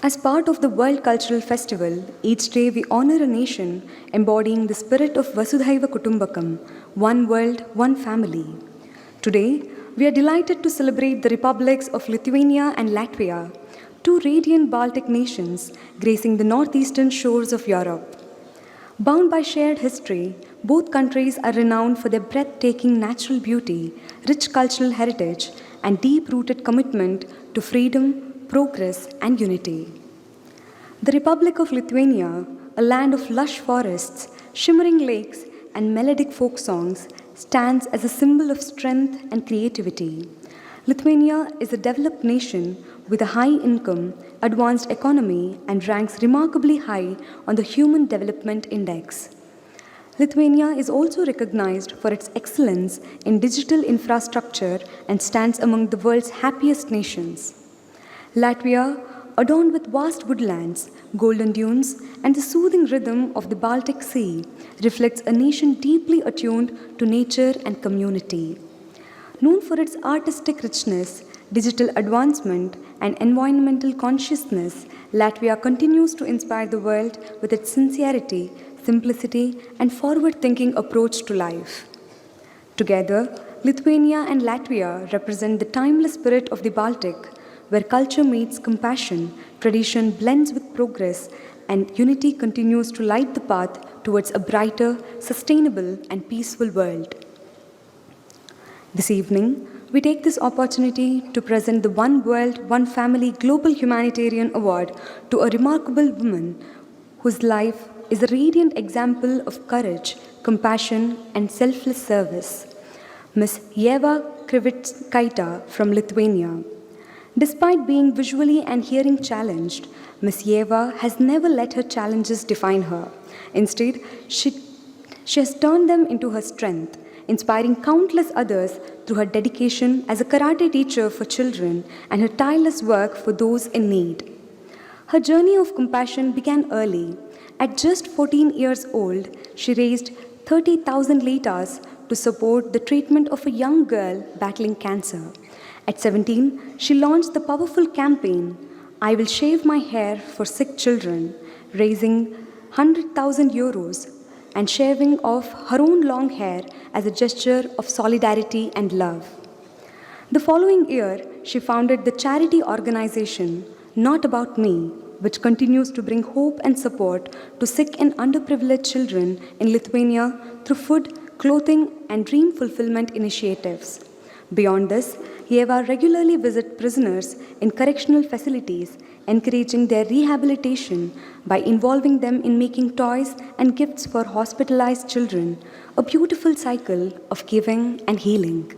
As part of the World Cultural Festival, each day we honor a nation embodying the spirit of Vasudhaiva Kutumbakam, one world, one family. Today, we are delighted to celebrate the republics of Lithuania and Latvia, two radiant Baltic nations gracing the northeastern shores of Europe. Bound by shared history, both countries are renowned for their breathtaking natural beauty, rich cultural heritage, and deep-rooted commitment to freedom, progress, and unity. The Republic of Lithuania, a land of lush forests, shimmering lakes, and melodic folk songs, stands as a symbol of strength and creativity. Lithuania is a developed nation with a high income, advanced economy, and ranks remarkably high on the Human Development Index. Lithuania is also recognized for its excellence in digital infrastructure and stands among the world's happiest nations. Latvia, adorned with vast woodlands, golden dunes, and the soothing rhythm of the Baltic Sea, reflects a nation deeply attuned to nature and community. Known for its artistic richness, digital advancement, and environmental consciousness, Latvia continues to inspire the world with its sincerity, simplicity, and forward-thinking approach to life. Together, Lithuania and Latvia represent the timeless spirit of the Baltic, where culture meets compassion, tradition blends with progress, and unity continues to light the path towards a brighter, sustainable, and peaceful world. This evening, we take this opportunity to present the One World, One Family Global Humanitarian Award to a remarkable woman whose life is a radiant example of courage, compassion, and selfless service, Ms. Ieva Krivitskaitė from Lithuania. Despite being visually and hearing challenged, Ms. Ieva has never let her challenges define her. Instead, she has turned them into her strength, inspiring countless others through her dedication as a karate teacher for children and her tireless work for those in need. Her journey of compassion began early. At just 14 years old, she raised 30,000 litas to support the treatment of a young girl battling cancer. At 17, she launched the powerful campaign, I Will Shave My Hair for Sick Children, raising 100,000 euros and shaving off her own long hair as a gesture of solidarity and love. The following year, she founded the charity organization Not About Me, which continues to bring hope and support to sick and underprivileged children in Lithuania through food, clothing, and dream fulfillment initiatives. Beyond this, Ieva regularly visits prisoners in correctional facilities, encouraging their rehabilitation by involving them in making toys and gifts for hospitalized children, a beautiful cycle of giving and healing.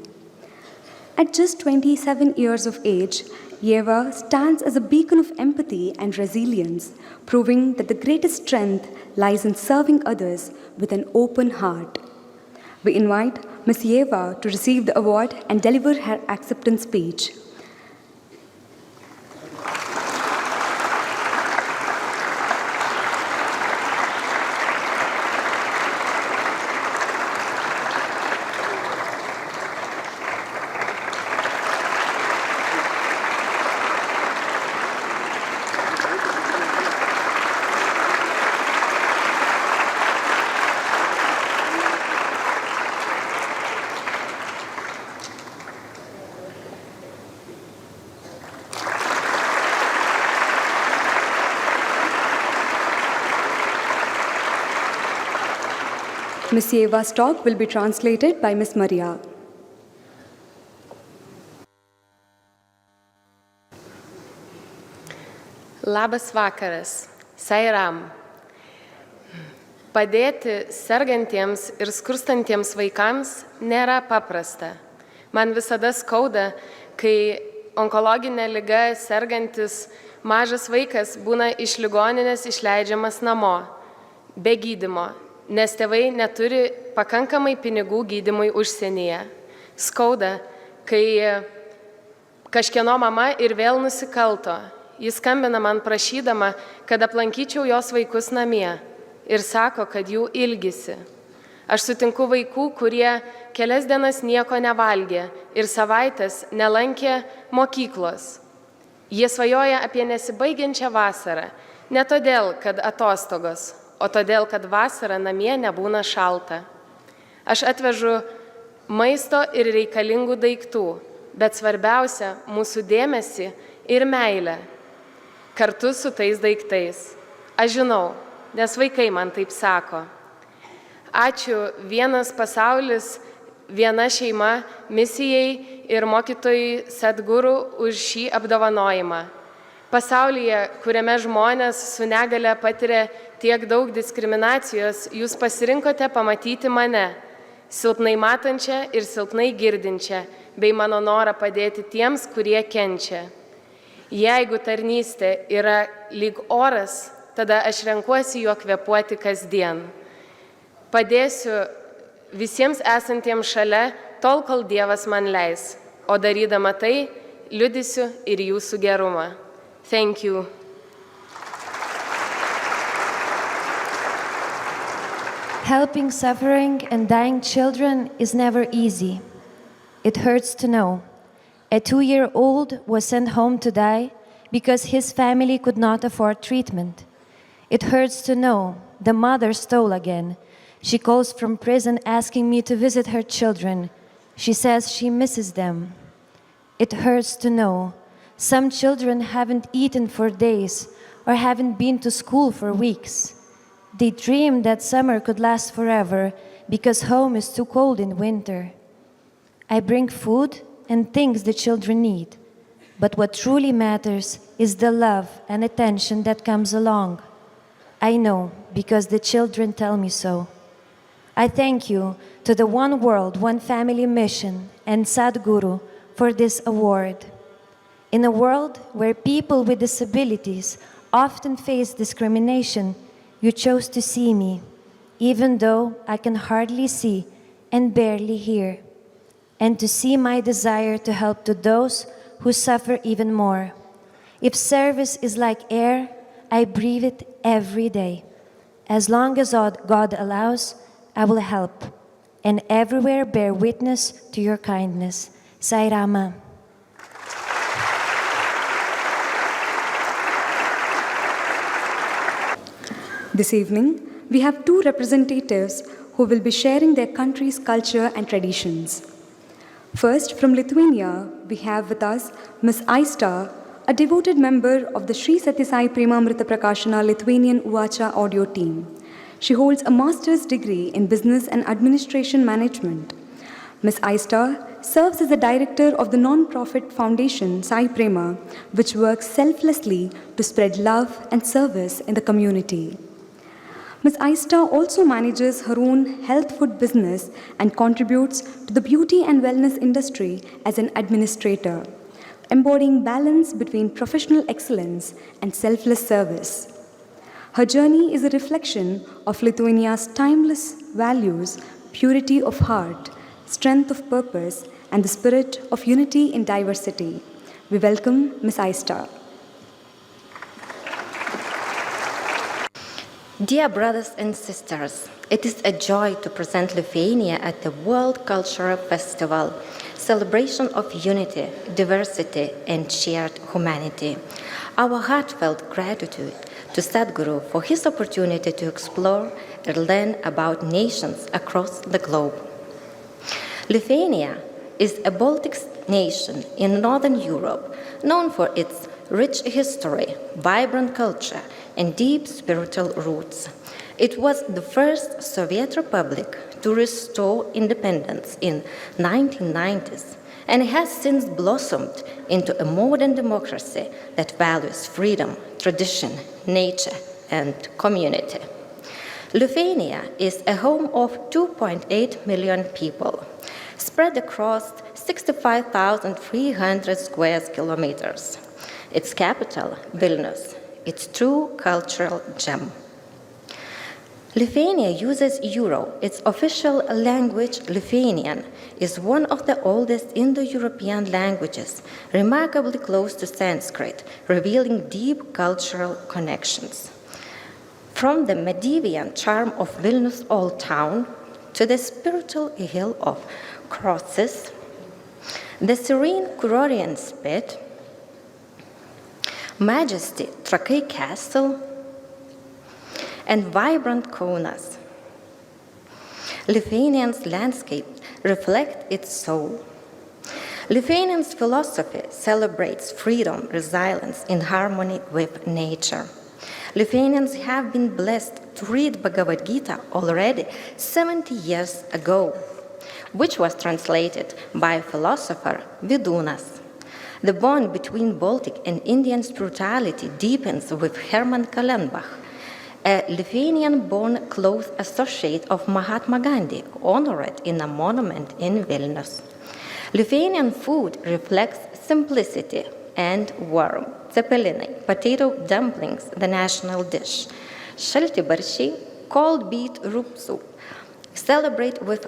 At just 27 years of age, Ieva stands as a beacon of empathy and resilience, proving that the greatest strength lies in serving others with an open heart. We invite Ms. Ieva to receive the award and deliver her acceptance speech. Ms. Ieva's talk will be translated by Ms. Maria. Labas vakaras, Sairam. Padėti sergantiems ir skurstantiems vaikams nėra paprasta. Man visada skauda, kai onkologinė liga sergantis mažas vaikas būna iš ligoninės išleidžiamas namo, be gydymo, nes tėvai neturi pakankamai pinigų gydymui užsienyje. Skauda, kai kažkieno mama ir vėl nusikalto. Jis skambina man prašydama, kad aplankyčiau jos vaikus namie ir sako, kad jų ilgisi. Aš sutinku vaikų, kurie kelias dienas nieko nevalgė ir savaitės nelankė mokyklos. Jie svajoja apie nesibaigiančią vasarą, ne todėl, kad atostogos, o todėl, kad vasarą namie nebūna šalta. Aš atvežu maisto ir reikalingų daiktų, bet svarbiausia mūsų dėmesį ir meilę kartu su tais daiktais. Aš žinau, nes vaikai man taip sako. Ačiū Vienas pasaulis, Viena šeima misijai ir mokytojui Sadguru už šį apdovanojimą. Pasaulyje, kuriame žmonės su negale patiria tiek daug diskriminacijos, jūs pasirinkote pamatyti mane, silpnai matančią ir silpnai girdinčią, bei mano norą padėti tiems, kurie kenčia. Jeigu tarnystė yra lyg oras, tada aš renkuosi juo kvėpuoti kasdien. Padėsiu visiems esantiems šalia, tol, kol Dievas man leis, o darydama tai, liudysiu ir jūsų gerumą. Thank you. Helping suffering and dying children is never easy. It hurts to know. A 2-year-old was sent home to die because his family could not afford treatment. It hurts to know the mother stole again. She calls from prison asking me to visit her children. She says she misses them. It hurts to know some children haven't eaten for days or haven't been to school for weeks. They dream that summer could last forever because home is too cold in winter. I bring food and things the children need, but what truly matters is the love and attention that comes along. I know because the children tell me so. I thank you to the One World, One Family mission and Sadhguru for this award. In a world where people with disabilities often face discrimination, you chose to see me, even though I can hardly see and barely hear, and to see my desire to help to those who suffer even more. If service is like air, I breathe it every day. As long as God allows, I will help, and everywhere bear witness to your kindness. Sai Rama. This evening, we have 2 representatives who will be sharing their country's culture and traditions. First, from Lithuania, we have with us Ms. Aista, a devoted member of the Sri Sathya Sai Premamrita Prakashana Lithuanian Uvacha audio team. She holds a master's degree in Business and Administration Management. Ms. Aista serves as the director of the non-profit foundation Sai Prema, which works selflessly to spread love and service in the community. Ms. Aista also manages her own health food business and contributes to the beauty and wellness industry as an administrator, embodying balance between professional excellence and selfless service. Her journey is a reflection of Lithuania's timeless values, purity of heart, strength of purpose, and the spirit of unity in diversity. We welcome Ms. Aista. Dear brothers and sisters, it is a joy to present Lithuania at the World Cultural Festival, celebration of unity, diversity, and shared humanity. Our heartfelt gratitude to Sadhguru for his opportunity to explore and learn about nations across the globe. Lithuania is a Baltic nation in Northern Europe, known for its rich history, vibrant culture, and deep spiritual roots. It was the first Soviet republic to restore independence in 1990s and has since blossomed into a modern democracy that values freedom, tradition, nature, and community. Lithuania is a home of 2.8 million people, spread across 65,300 square kilometers. Its capital, Vilnius, its true cultural gem. Lithuania uses Euro. Its official language, Lithuanian, is one of the oldest Indo-European languages, remarkably close to Sanskrit, revealing deep cultural connections. From the Medieval charm of Vilnius Old Town to the spiritual hill of Crosses, the serene Kurorian spit, Majesty, Trakai Castle, and vibrant Kaunas. Lithuania's landscape reflects its soul. Lithuania's philosophy celebrates freedom, resilience, in harmony with nature. Lithuanians have been blessed to read Bhagavad Gita already 70 years ago, which was translated by philosopher Vidūnas. The bond between Baltic and Indian spirituality deepens with Herman Kallenbach, a Lithuanian-born close associate of Mahatma Gandhi, honored in a monument in Vilnius. Lithuanian food reflects simplicity and warmth. Cepelinai, potato dumplings, the national dish. Šaltibarščiai, cold beet root soup, celebrate with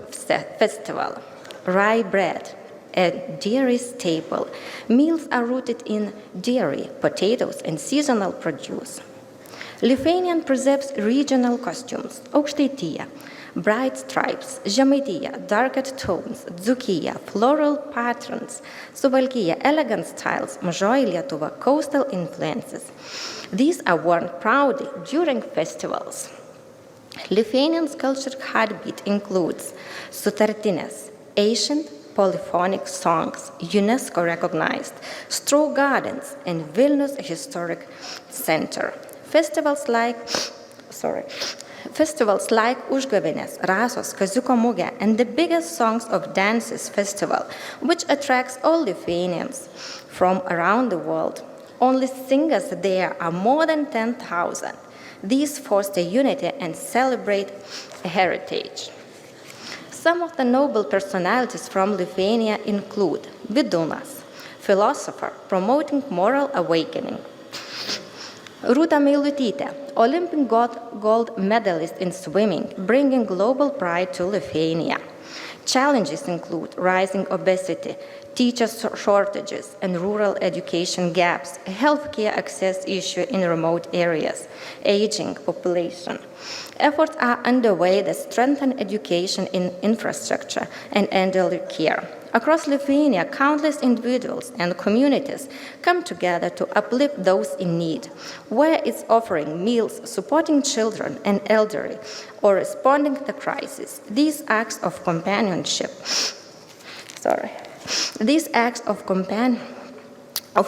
festival. Rye bread, a dairy staple. Meals are rooted in dairy, potatoes, and seasonal produce. Lithuanian preserves regional costumes. Aukštaitija, bright stripes. Žemaitija, darker tones. Dzūkija, floral patterns. Suvalkija, elegant styles. Mažoji Lietuva, coastal influences. These are worn proudly during festivals. Lithuanian's culture heartbeat includes sutartinės, ancient polyphonic songs, UNESCO recognized, straw gardens, and Vilnius Historic Center. Festivals like Užgavėnės, Rasos, Kaziuko Mugė, and the biggest Songs of Dances festival, which attracts all Lithuanians from around the world. Only singers there are more than 10,000. These foster unity and celebrate heritage. Some of the noble personalities from Lithuania include Vidūnas, philosopher promoting moral awakening. Rūta Meilutytė, Olympic gold medalist in swimming, bringing global pride to Lithuania. Challenges include rising obesity, teacher shortages, and rural education gaps, healthcare access issue in remote areas, aging population. Efforts are underway that strengthen education in infrastructure and elderly care. Across Lithuania, countless individuals and communities come together to uplift those in need, where it's offering meals, supporting children and elderly, or responding to crises. These acts of companionship, these acts of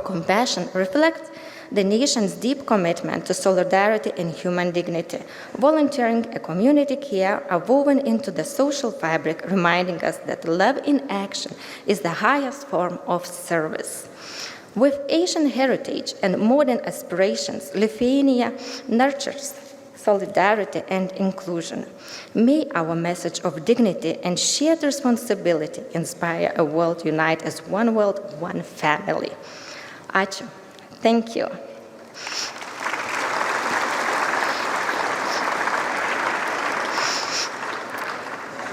compassion reflect the nation's deep commitment to solidarity and human dignity. Volunteering and community care are woven into the social fabric, reminding us that love in action is the highest form of service. With Asian heritage and modern aspirations, Lithuania nurtures solidarity and inclusion. May our message of dignity and shared responsibility inspire a world united as one world, one family. Ačiū. Thank you.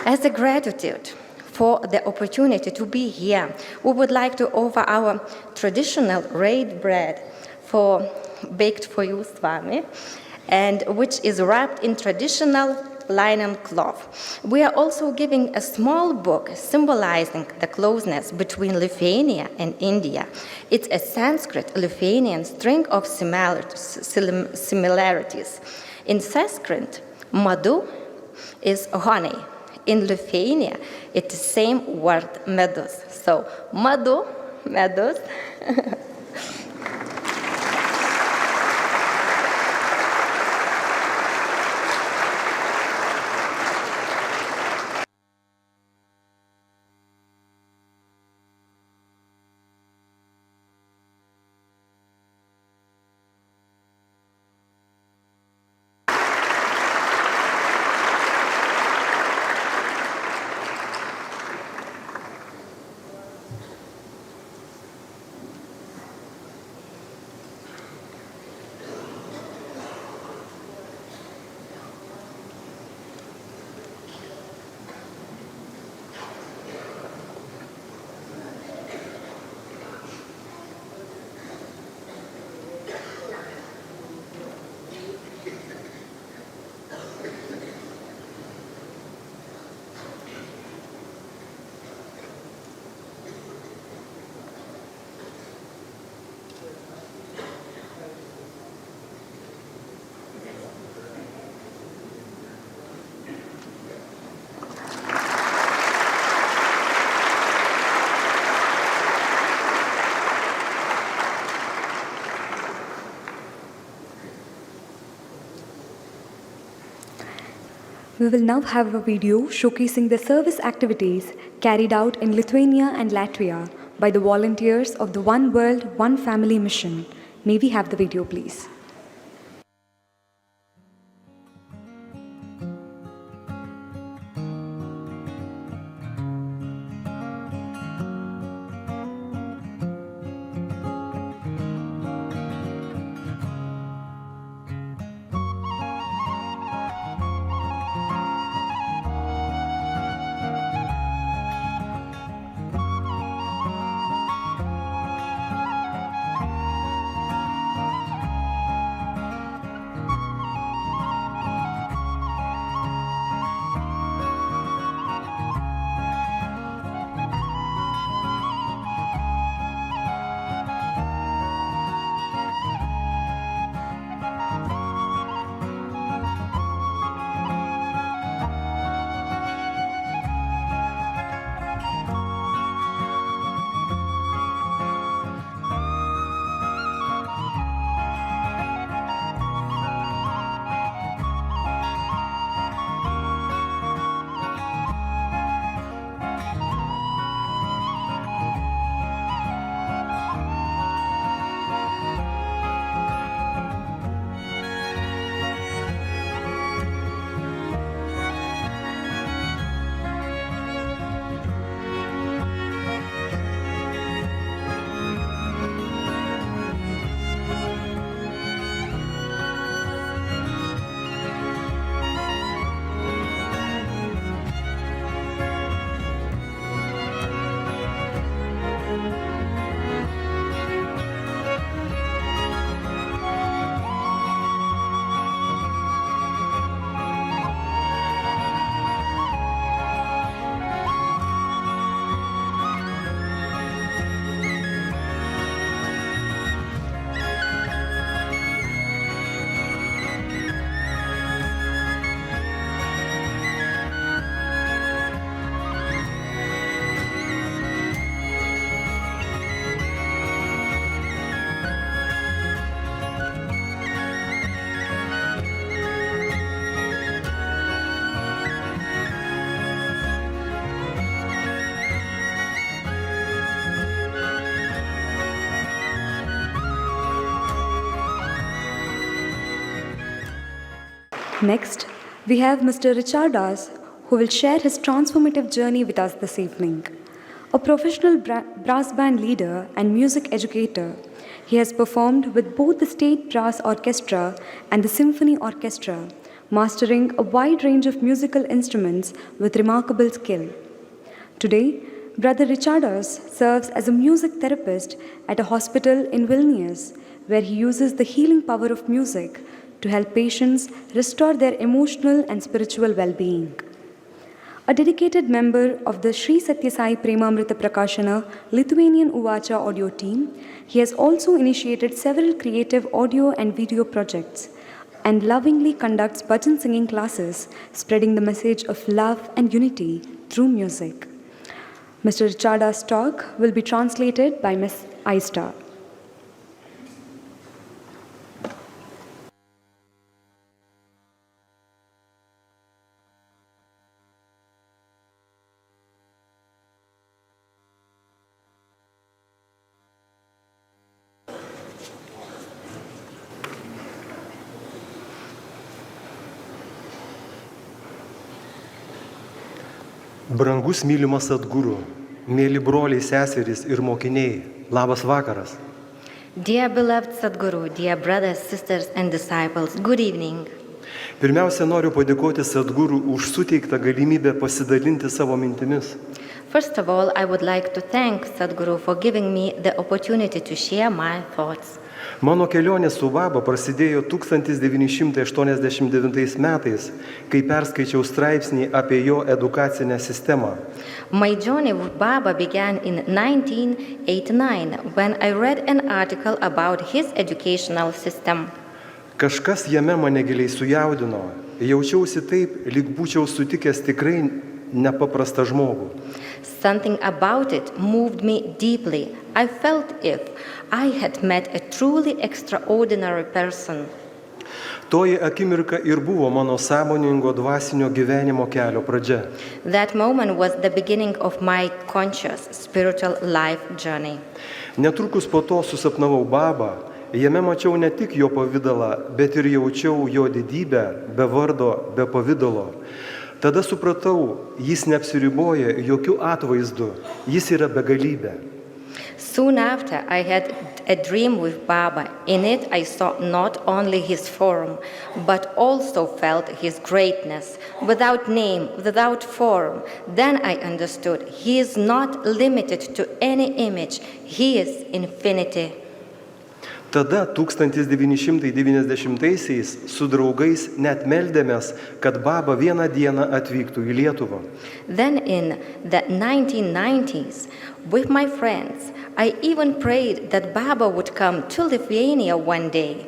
As a gratitude for the opportunity to be here, we would like to offer our traditional red bread baked for you, Swami, and which is wrapped in traditional linen cloth. We are also giving a small book symbolizing the closeness between Lithuania and India. It's a Sanskrit-Lithuanian string of similarities. In Sanskrit, madhu is honey. In Lithuania, it's the same word, medus. So, madhu, medus. We will now have a video showcasing the service activities carried out in Lithuania and Latvia by the volunteers of the One World, One Family mission. May we have the video, please? Next, we have Mr. Richardas, who will share his transformative journey with us this evening. A professional brass band leader and music educator, he has performed with both the State Brass Orchestra and the Symphony Orchestra, mastering a wide range of musical instruments with remarkable skill. Today, Brother Richardas serves as a music therapist at a hospital in Vilnius, where he uses the healing power of music to help patients restore their emotional and spiritual well-being. A dedicated member of the Sri Satya Sai Premamrita Prakashana Lithuanian Uvacha audio team, he has also initiated several creative audio and video projects and lovingly conducts bhajan singing classes, spreading the message of love and unity through music. Mr. Richardas' talk will be translated by Ms. Aista. Brangus mylimas Sadguru, mėly broliai, seserys ir mokiniai, labas vakaras. Dear beloved Sadguru, dear brothers, sisters and disciples, good evening. Pirmiausia, noriu padėkoti Sadguru už suteiktą galimybę pasidalinti savo mintimis. First of all, I would like to thank Sadguru for giving me the opportunity to share my thoughts. Mano kelionė su Baba prasidėjo 1989 metais, kai perskaičiau straipsnį apie jo edukacinę sistemą. My journey with Baba began in 1989 when I read an article about his educational system. Kažkas jame mane giliai sujaudino. Jaučiausi taip, lyg būčiau sutikęs tikrai nepaprastą žmogų. Something about it moved me deeply. I felt if I had met a truly extraordinary person. Toji akimirka ir buvo mano sąmoningo dvasinio gyvenimo kelio pradžia. That moment was the beginning of my conscious spiritual life journey. Netrukus po to susapnavau babą, jame mačiau ne tik jo pavydalą, bet ir jaučiau jo didybę, be vardo, be pavydalo. Tada supratau, jis neapsiriboja jokių atvaizdų, jis yra begalybė. Soon after, I had a dream with Baba. In it, I saw not only his form, but also felt his greatness, without name, without form. Then I understood he is not limited to any image, he is infinity. Tada 1990-aisiais su draugais net meldėmės, kad Baba vieną dieną atvyktų į Lietuvą. Then in the 1990s, with my friends, I even prayed that Baba would come to Lithuania one day.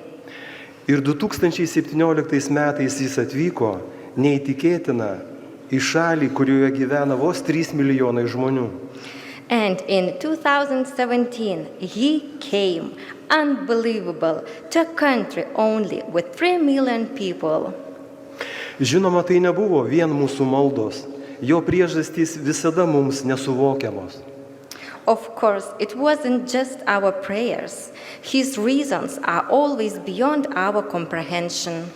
Ir 2017 metais jis atvyko, neįtikėtina, į šalį, kurioje gyvena vos 3 milijonai žmonių. And in 2017, he came, unbelievable, to a country only with 3 million people. Žinoma, tai nebuvo vien mūsų maldos, jo priežastys visada mums nesuvokiamos. Of course, it wasn't just our prayers. His reasons are always beyond our comprehension.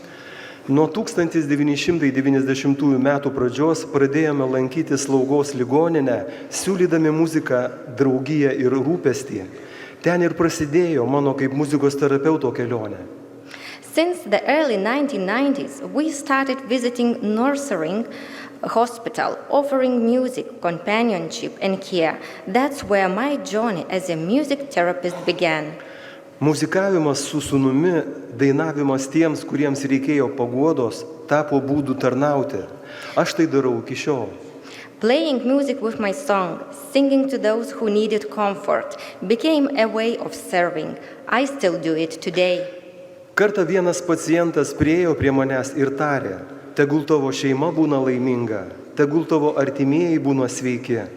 Nuo 1990 metų pradžios pradėjome lankyti slaugos ligoninę, siūlydami muziką, draugiją ir rūpestį. Ten ir prasidėjo mano kaip muzikos terapeuto kelionė. Since the early 1990s, we started visiting nurturing hospital, offering music, companionship, and care. That's where my journey as a music therapist began. Muzikavimas su sūnumi, dainavimas tiems, kuriems reikėjo paguodos, tapo būdu tarnauti. Aš tai darau iki šiol. Playing music with my song, singing to those who needed comfort, became a way of serving. I still do it today. Kartą vienas pacientas priėjo prie manęs ir tarė, tegul tavo šeima būna laiminga, tegul tavo artimieji būna sveiki.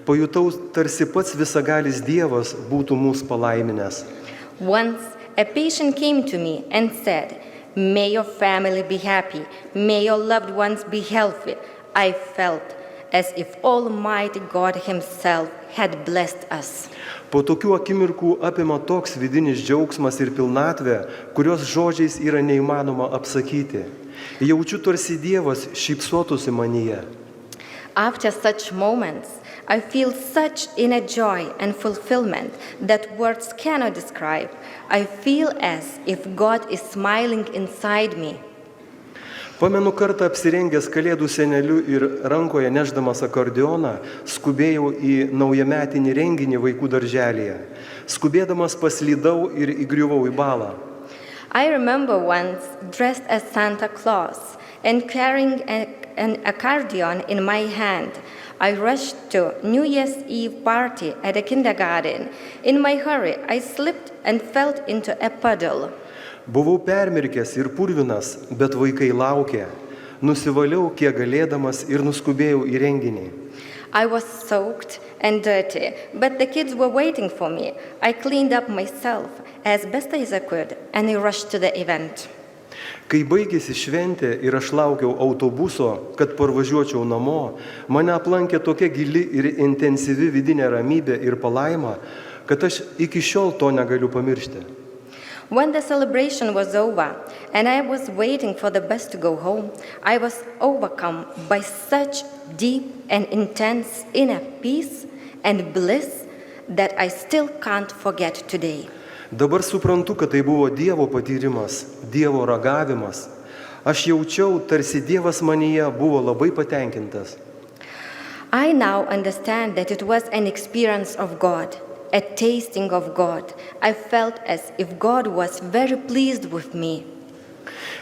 Pajutau, tarsi pats visagalis Dievas būtų mus palaiminęs. Once, a patient came to me and said, "May your family be happy, may your loved ones be healthy." I felt as if Almighty God Himself had blessed us. Po tokių akimirkų apima toks vidinis džiaugsmas ir pilnatvė, kurios žodžiais yra neįmanoma apsakyti. Jaučiu, tarsi Dievas šypsotųsi manyje. After such moments, I feel such inner joy and fulfillment that words cannot describe. I feel as if God is smiling inside me. Pamenu kartą apsirengęs kalėdų seneliu ir rankoje nešdamas akordeoną, skubėjau į naujametinį renginį vaikų darželyje. Skubėdamas paslydau ir įgriuvau į balą. I remember once dressed as Santa Claus and carrying an accordion in my hand. I rushed to New Year's Eve party at a kindergarten. In my hurry, I slipped and fell into a puddle. Buvau permirkęs ir purvinas, bet vaikai laukė. Nusivaliau kiek galėdamas ir nuskubėjau į renginį. I was soaked and dirty, but the kids were waiting for me. I cleaned up myself as best as I could and I rushed to the event. Kai baigėsi šventė ir aš laukiau autobuso, kad parvažiuočiau namo, mane aplankė tokia gili ir intensyvi vidinė ramybė ir palaima, kad aš iki šiol to negaliu pamiršti. When the celebration was over and I was waiting for the bus to go home, I was overcome by such deep and intense inner peace and bliss that I still can't forget today. Dabar suprantu, kad tai buvo Dievo patyrimas, Dievo ragavimas. Aš jaučiau, tarsi Dievas manyje buvo labai patenkintas. I now understand that it was an experience of God, a tasting of God. I felt as if God was very pleased with me.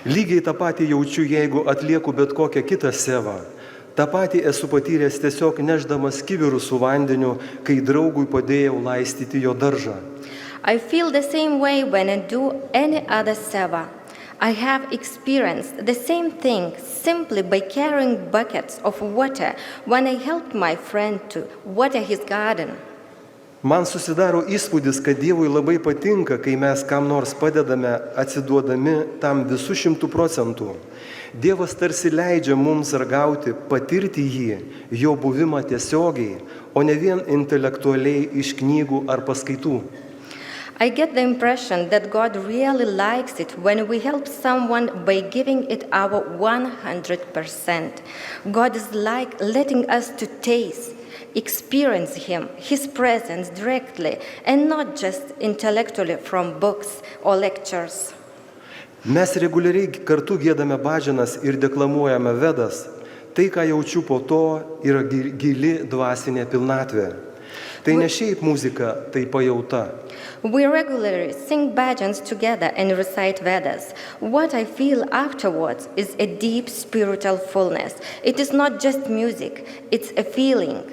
Lygiai tą patį jaučiu, jeigu atlieku bet kokią kitą sevą. Ta patį esu patyręs tiesiog nešdamas kibirų su vandeniu, kai draugui padėjau laistyti jo daržą. I feel the same way when I do any other seva. I have experienced the same thing simply by carrying buckets of water when I helped my friend to water his garden. Man susidaro įspūdis, kad Dievui labai patinka, kai mes kam nors padedame atsiduodami tam visų 100%. Dievas tarsi leidžia mums ragauti, patirti jį, jo buvimą tiesiogiai, o ne vien intelektualiai iš knygų ar paskaitų. I get the impression that God really likes it when we help someone by giving it our 100%. God is like letting us to taste, experience Him, His presence directly, and not just intellectually from books or lectures. Mes reguliariai kartu giedame bažinas ir deklamuojame vedas. Tai, ką jaučiu po to, yra gili dvasinė pilnatvė. Tai ne šiaip muzika, tai pajauta. We regularly sing bhajans together and recite Vedas. What I feel afterwards is a deep spiritual fullness. It is not just music, it's a feeling.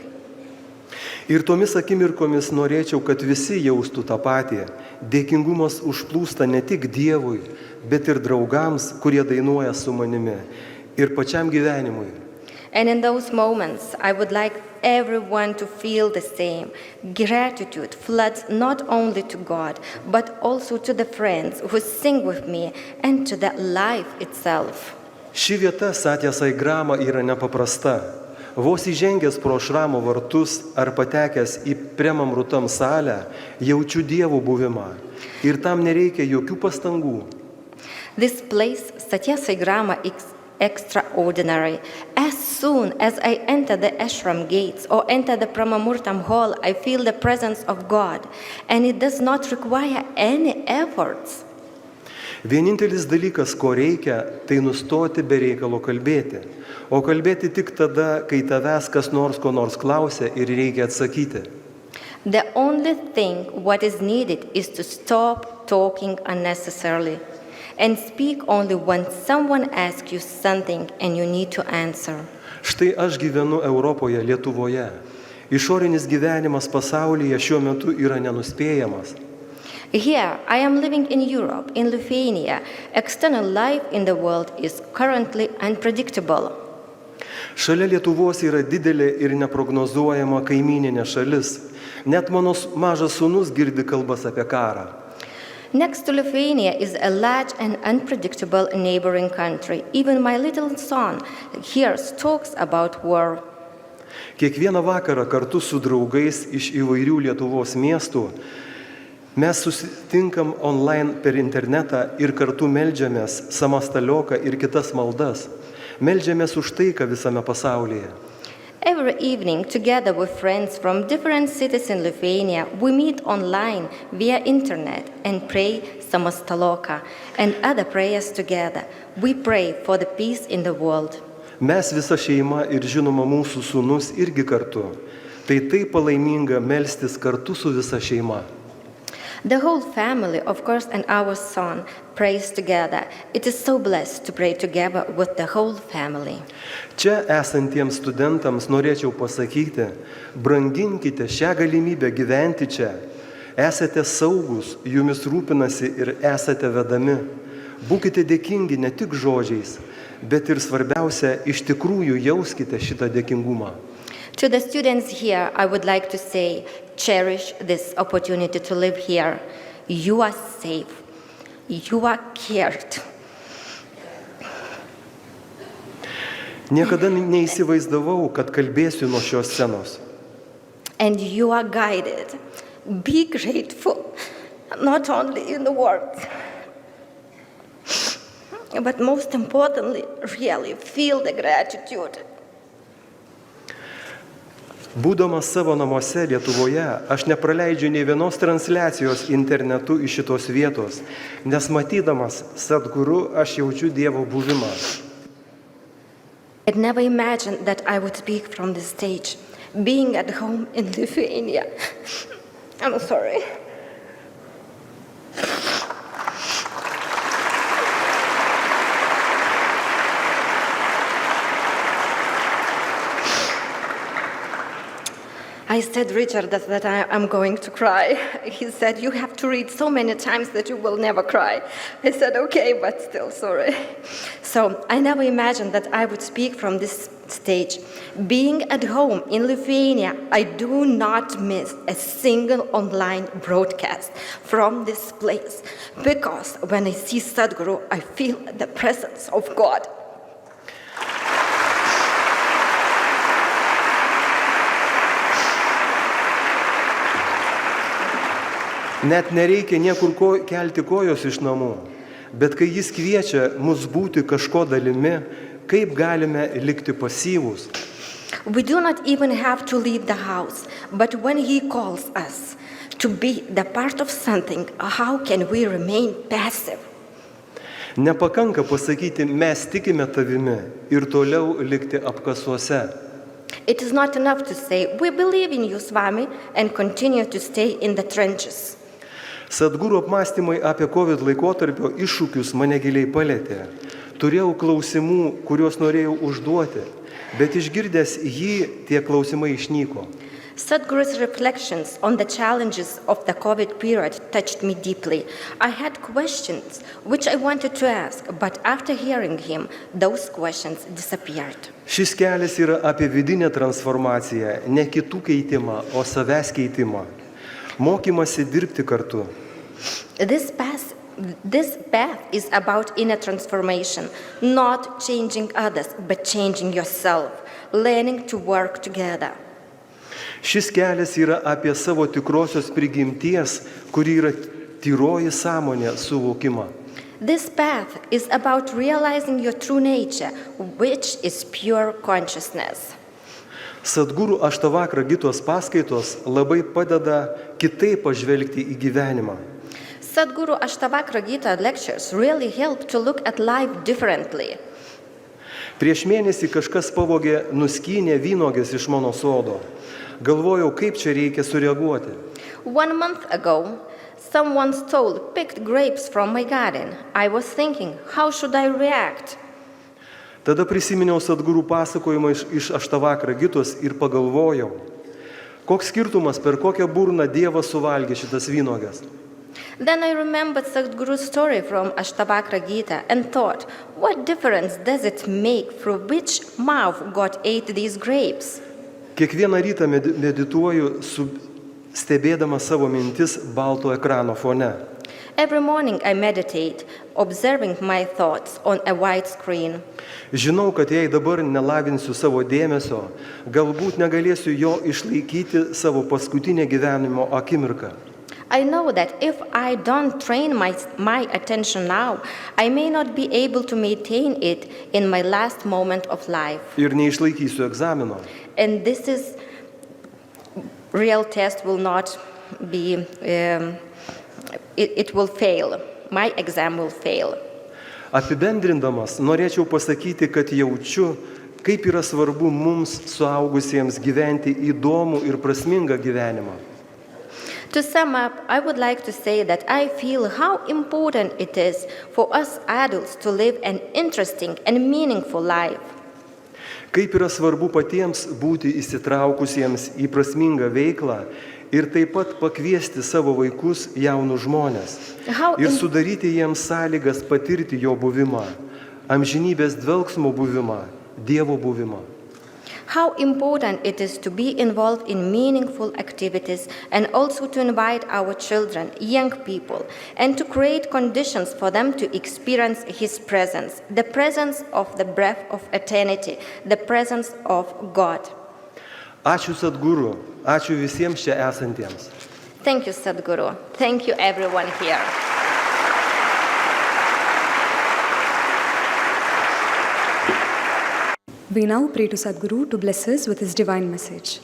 Ir tomis akimirkomis norėčiau, kad visi jaustų tą patį. Dėkingumas užplūsta ne tik Dievui, bet ir draugams, kurie dainuoja su manimi, ir pačiam gyvenimui. And in those moments, I would like everyone to feel the same. Gratitude floods not only to God, but also to the friends who sing with me and to the life itself. Ši vieta Satya Sai Grama yra nepaprasta. Vos įžengęs pro šramo vartus ar patekęs į Premamrutam salę, jaučiu Dievo buvimą. Ir tam nereikia jokių pastangų. This place, Satya Sai Grama, is extraordinary. As soon as I enter the ashram gates or enter the Pramamurtam hall, I feel the presence of God, and it does not require any efforts. Vienintelis dalykas, ko reikia, tai nustoti be reikalo kalbėti. O kalbėti tik tada, kai tavęs kas nors ko nors klausia ir reikia atsakyti. The only thing what is needed is to stop talking unnecessarily and speak only when someone asks you something and you need to answer. Štai aš gyvenu Europoje, Lietuvoje. Išorinis gyvenimas pasaulyje šiuo metu yra nenuspėjamas. Here, I am living in Europe, in Lithuania. External life in the world is currently unpredictable. Šalia Lietuvos yra didelė ir neprognozuojama kaimyninė šalis. Net mano mažas sūnus girdi kalbas apie karą. Next to Lithuania is a large and unpredictable neighboring country. Even my little son hears talks about war. Kiekvieną vakarą kartu su draugais iš įvairių Lietuvos miestų mes susitinkam online per internetą ir kartu meldžiamės samastalioką ir kitas maldas. Meldžiamės už taiką visame pasaulyje. Every evening, together with friends from different cities in Lithuania, we meet online via internet and pray samastaloka and other prayers together. We pray for the peace in the world. Mes visa šeima ir žinoma mūsų sūnus irgi kartu. Tai taip palaiminga melstis kartu su visa šeima. The whole family, of course, and our son prays together. It is so blessed to pray together with the whole family. Čia esantiems studentams norėčiau pasakyti, branginkite šią galimybę gyventi čia. Esate saugus, jumis rūpinasi ir esate vedami. Būkite dėkingi ne tik žodžiais, bet ir svarbiausia, iš tikrųjų jauskite šitą dėkingumą. To the students here, I would like to say, cherish this opportunity to live here. You are safe. You are cared. Niekada neįsivaizdavau, kad kalbėsiu nuo šios scenos. And you are guided. Be grateful, not only in the words, but most importantly, really feel the gratitude. Būdamas savo namuose Lietuvoje, aš nepraleidžiu nei vienos transliacijos internetu iš šitos vietos, nes matydamas Sadguru aš jaučiu Dievo buvimą. I'd never imagined that I would speak from the stage, being at home in Lithuania. I'm sorry. I said, Richard, that I'm going to cry. He said, you have to read so many times that you will never cry. I said, okay, but still, sorry. So I never imagined that I would speak from this stage. Being at home in Lithuania, I do not miss a single online broadcast from this place, because when I see Sadhguru, I feel the presence of God. Net nereikia niekur kelti kojos iš namų, bet kai jis kviečia mus būti kažko dalimi, kaip galime likti pasyvūs? We do not even have to leave the house, but when he calls us to be the part of something, how can we remain passive? Nepakanka pasakyti, mes tikime tavimi ir toliau likti apkasuose. It is not enough to say, we believe in you, Swami, and continue to stay in the trenches. Sadhguru apmąstymai apie COVID laikotarpio iššūkius mane giliai palėtė. Turėjau klausimų, kuriuos norėjau užduoti, bet išgirdęs jį, tie klausimai išnyko. Sadhguru's reflections on the challenges of the COVID period touched me deeply. I had questions which I wanted to ask, but after hearing him, those questions disappeared. Šis kelias yra apie vidinę transformaciją, ne kitų keitimą, o savęs keitimą. Mokymasi dirbti kartu. This path is about inner transformation, not changing others, but changing yourself, learning to work together. Šis kelias yra apie savo tikrosios prigimties, kuri yra tyroji sąmonė, suvokimą. This path is about realizing your true nature, which is pure consciousness. Sadhguru Aštavakra Gitos paskaitos labai padeda kitaip pažvelgti į gyvenimą. Sadhguru Ashtavakra Gita lectures really help to look at life differently. Prieš mėnesį kažkas pavogė nuskynę vynogės iš mano sodo. Galvojau, kaip čia reikia sureaguoti. 1 month ago, someone stole picked grapes from my garden. I was thinking, how should I react? Tada prisiminiau Sadhguru pasakojimą iš Aštavakra Gitos ir pagalvojau, koks skirtumas, per kokią burną Dievas suvalgė šitas vynogės. Then I remembered Sadhguru's story from Ashtavakra Gita and thought, what difference does it make through which mouth God ate these grapes? Kiekvieną rytą medituoju, stebėdama savo mintis balto ekrano fone. Every morning I meditate, observing my thoughts on a white screen. Žinau, kad jei dabar nelavinsiu savo dėmesio, galbūt negalėsiu jo išlaikyti savo paskutinę gyvenimo akimirką. I know that if I don't train my attention now, I may not be able to maintain it in my last moment of life. Ir neišlaikysiu egzamino. And this is, real test will not be, it will fail. My exam will fail. Apibendrindamas, norėčiau pasakyti, kad jaučiu, kaip yra svarbu mums suaugusiems gyventi įdomų ir prasmingą gyvenimą. To sum up, I would like to say that I feel how important it is for us adults to live an interesting and meaningful life. Kaip yra svarbu patiems būti įsitraukusiems į prasmingą veiklą ir taip pat pakviesti savo vaikus, jaunus žmonės, ir sudaryti jiems sąlygas patirti jo buvimą, amžinybės dvelksmo buvimą, Dievo buvimą. How important it is to be involved in meaningful activities and also to invite our children, young people, and to create conditions for them to experience His presence, the presence of the breath of eternity, the presence of God. Ačiū Sadhguru, ačiū visiems čia esantiems. Thank you, Sadhguru. Thank you, everyone here. We now pray to Sadhguru to bless us with his divine message.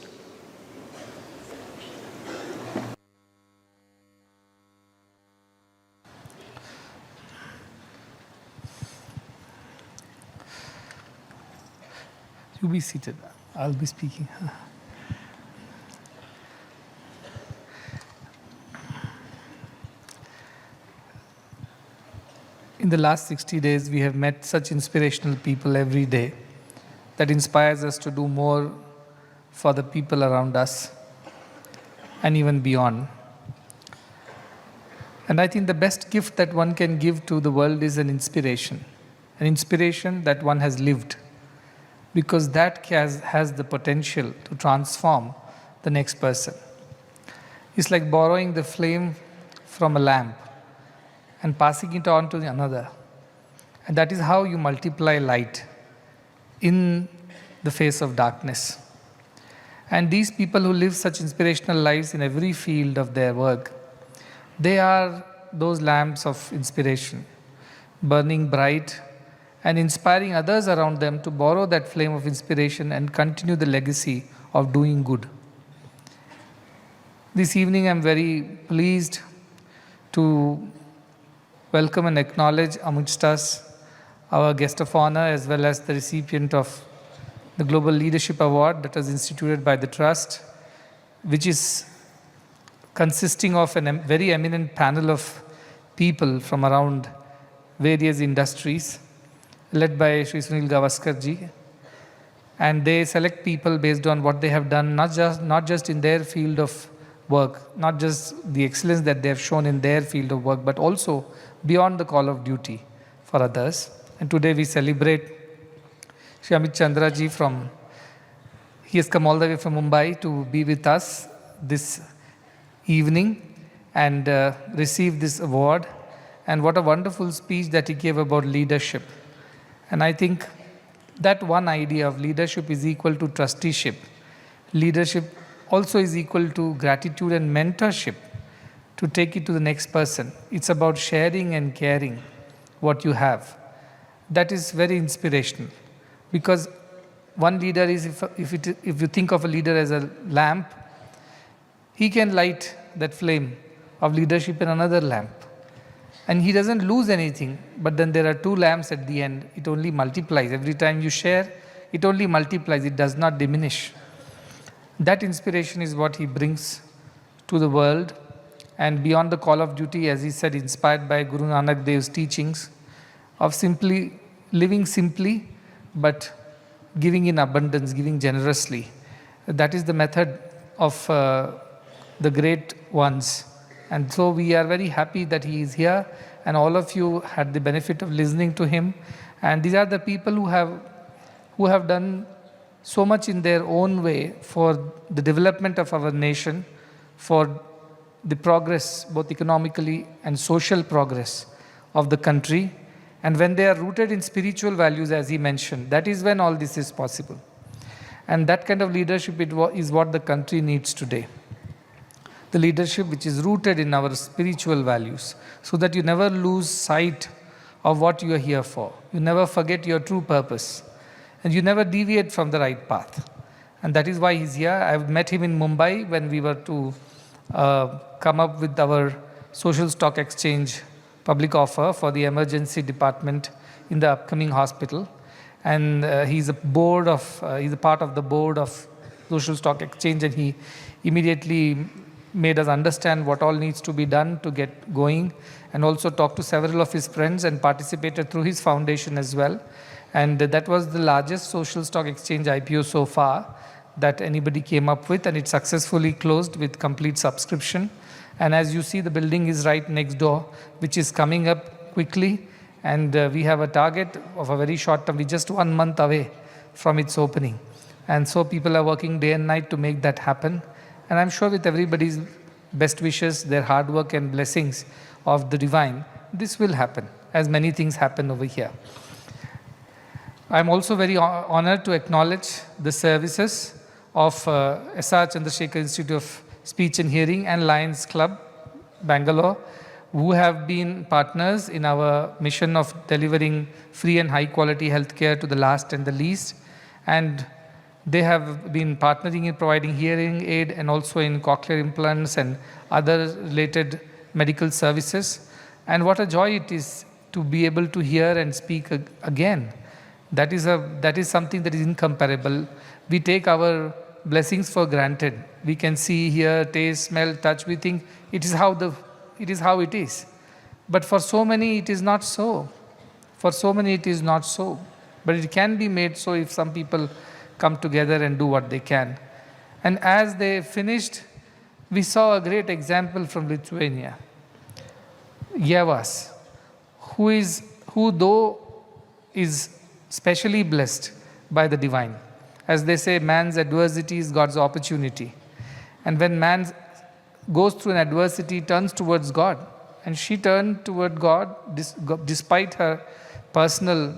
You be seated. I'll be speaking. In the last 60 days, we have met such inspirational people every day that inspires us to do more for the people around us. and even beyond. And I think the best gift that one can give to the world is an inspiration that one has lived, because that has the potential to transform the next person. It's like borrowing the flame from a lamp and passing it on to another. And that is how you multiply light in the face of darkness. And these people who live such inspirational lives in every field of their work, they are those lamps of inspiration, burning bright and inspiring others around them to borrow that flame of inspiration and continue the legacy of doing good. This evening I'm very pleased to welcome and acknowledge amongst us our guest of honor, as well as the recipient of the Global Leadership Award that was instituted by the Trust, which is consisting of a very eminent panel of people from around various industries, led by Sri Sunil Gavaskar ji. And they select people based on what they have done, not just in their field of work, not just the excellence that they have shown in their field of work, but also beyond the call of duty for others. And today we celebrate Shri Amit Chandra ji he has come all the way from Mumbai to be with us this evening and receive this award. And what a wonderful speech that he gave about leadership. And I think that one idea of leadership is equal to trusteeship. Leadership also is equal to gratitude and mentorship to take it to the next person. It's about sharing and caring what you have. That is very inspirational, because one leader is, if you think of a leader as a lamp, he can light that flame of leadership in another lamp. And he doesn't lose anything, but then there are two lamps at the end. It only multiplies. Every time you share, it only multiplies. It does not diminish. That inspiration is what he brings to the world. And beyond the call of duty, as he said, inspired by Guru Nanak Dev's teachings of simply living simply, but giving in abundance, giving generously. That is the method of the great ones. And so we are very happy that he is here, and all of you had the benefit of listening to him. And these are the people who have done so much in their own way for the development of our nation, for the progress, both economically and social progress of the country. And when they are rooted in spiritual values, as he mentioned, that is when all this is possible. And that kind of leadership is what the country needs today. The leadership which is rooted in our spiritual values, so that you never lose sight of what you are here for. You never forget your true purpose, and you never deviate from the right path. And that is why he's here. I've met him in Mumbai when we were to come up with our social stock exchange public offer for the emergency department in the upcoming hospital. And he's a part of the board of social stock exchange, and he immediately made us understand what all needs to be done to get going, and also talked to several of his friends and participated through his foundation as well. And that was the largest social stock exchange IPO so far that anybody came up with, and it successfully closed with complete subscription. And as you see, the building is right next door, which is coming up quickly, and we have a target of a very short term. We're just 1 month away from its opening. And so people are working day and night to make that happen. And I'm sure with everybody's best wishes, their hard work and blessings of the divine, this will happen, as many things happen over here. I'm also very honored to acknowledge the services of S.R. Chandrasekhar Institute of Speech and Hearing and Lions Club, Bangalore, who have been partners in our mission of delivering free and high quality healthcare to the last and the least. And they have been partnering in providing hearing aid and also in cochlear implants and other related medical services. And what a joy it is to be able to hear and speak again. That is something that is incomparable. We take our blessings for granted. We can see, hear, taste, smell, touch. We think it is how it is. But for so many, it is not so. For so many, it is not so. But it can be made so if some people come together and do what they can. And as they finished We saw a great example from Lithuania. Lietuvos, who though is specially blessed by the divine. As they say, man's adversity is God's opportunity. And when man goes through an adversity, turns towards God, and she turned toward God despite her personal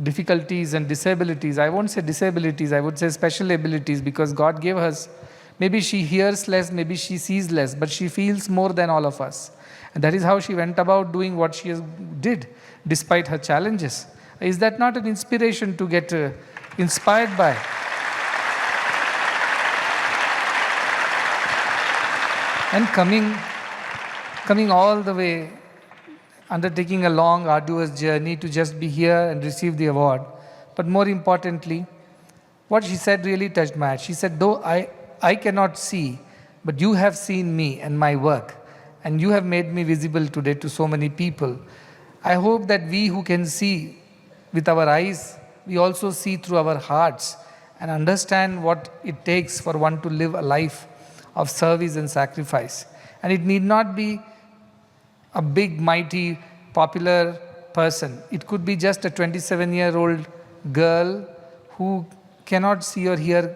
difficulties and disabilities. I won't say disabilities, I would say special abilities, because God gave us, maybe she hears less, maybe she sees less, but she feels more than all of us. And that is how she went about doing what she did, despite her challenges. Is that not an inspiration to get inspired by? And coming all the way, undertaking a long, arduous journey to just be here and receive the award. But more importantly, what she said really touched my heart. She said, though I cannot see, but you have seen me and my work, and you have made me visible today to so many people. I hope that we who can see with our eyes, we also see through our hearts and understand what it takes for one to live a life of service and sacrifice. And it need not be a big, mighty, popular person. It could be just a 27-year-old girl who cannot see or hear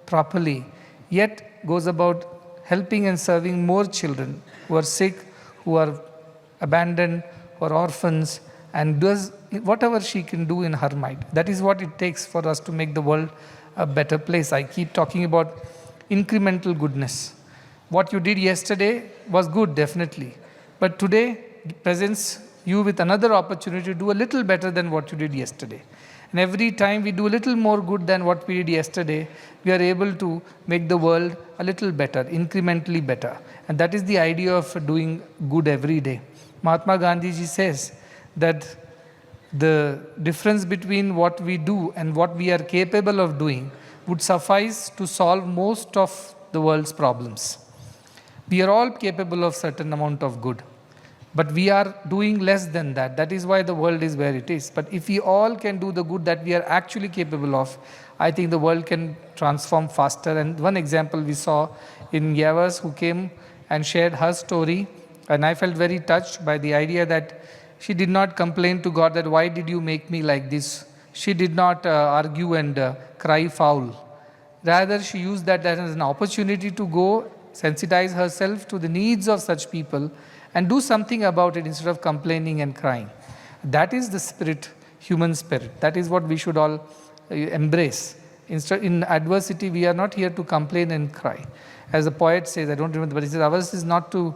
properly, yet goes about helping and serving more children who are sick, who are abandoned, or orphans, and does whatever she can do in her mind. That is what it takes for us to make the world a better place. I keep talking about incremental goodness. What you did yesterday was good, definitely. But today presents you with another opportunity to do a little better than what you did yesterday. And every time we do a little more good than what we did yesterday, we are able to make the world a little better, incrementally better. And that is the idea of doing good every day. Mahatma Gandhi ji says that the difference between what we do and what we are capable of doing would suffice to solve most of the world's problems. We are all capable of certain amount of good, but we are doing less than that. That is why the world is where it is. But if we all can do the good that we are actually capable of, I think the world can transform faster. And one example we saw in Lietuvos, who came and shared her story, and I felt very touched by the idea that she did not complain to God that, why did you make me like this? She did not argue and cry foul. Rather, she used that as an opportunity to go sensitize herself to the needs of such people and do something about it instead of complaining and crying. That is the spirit, human spirit. That is what we should all embrace. In adversity, we are not here to complain and cry. As the poet says, I don't remember, but he says, ours is not to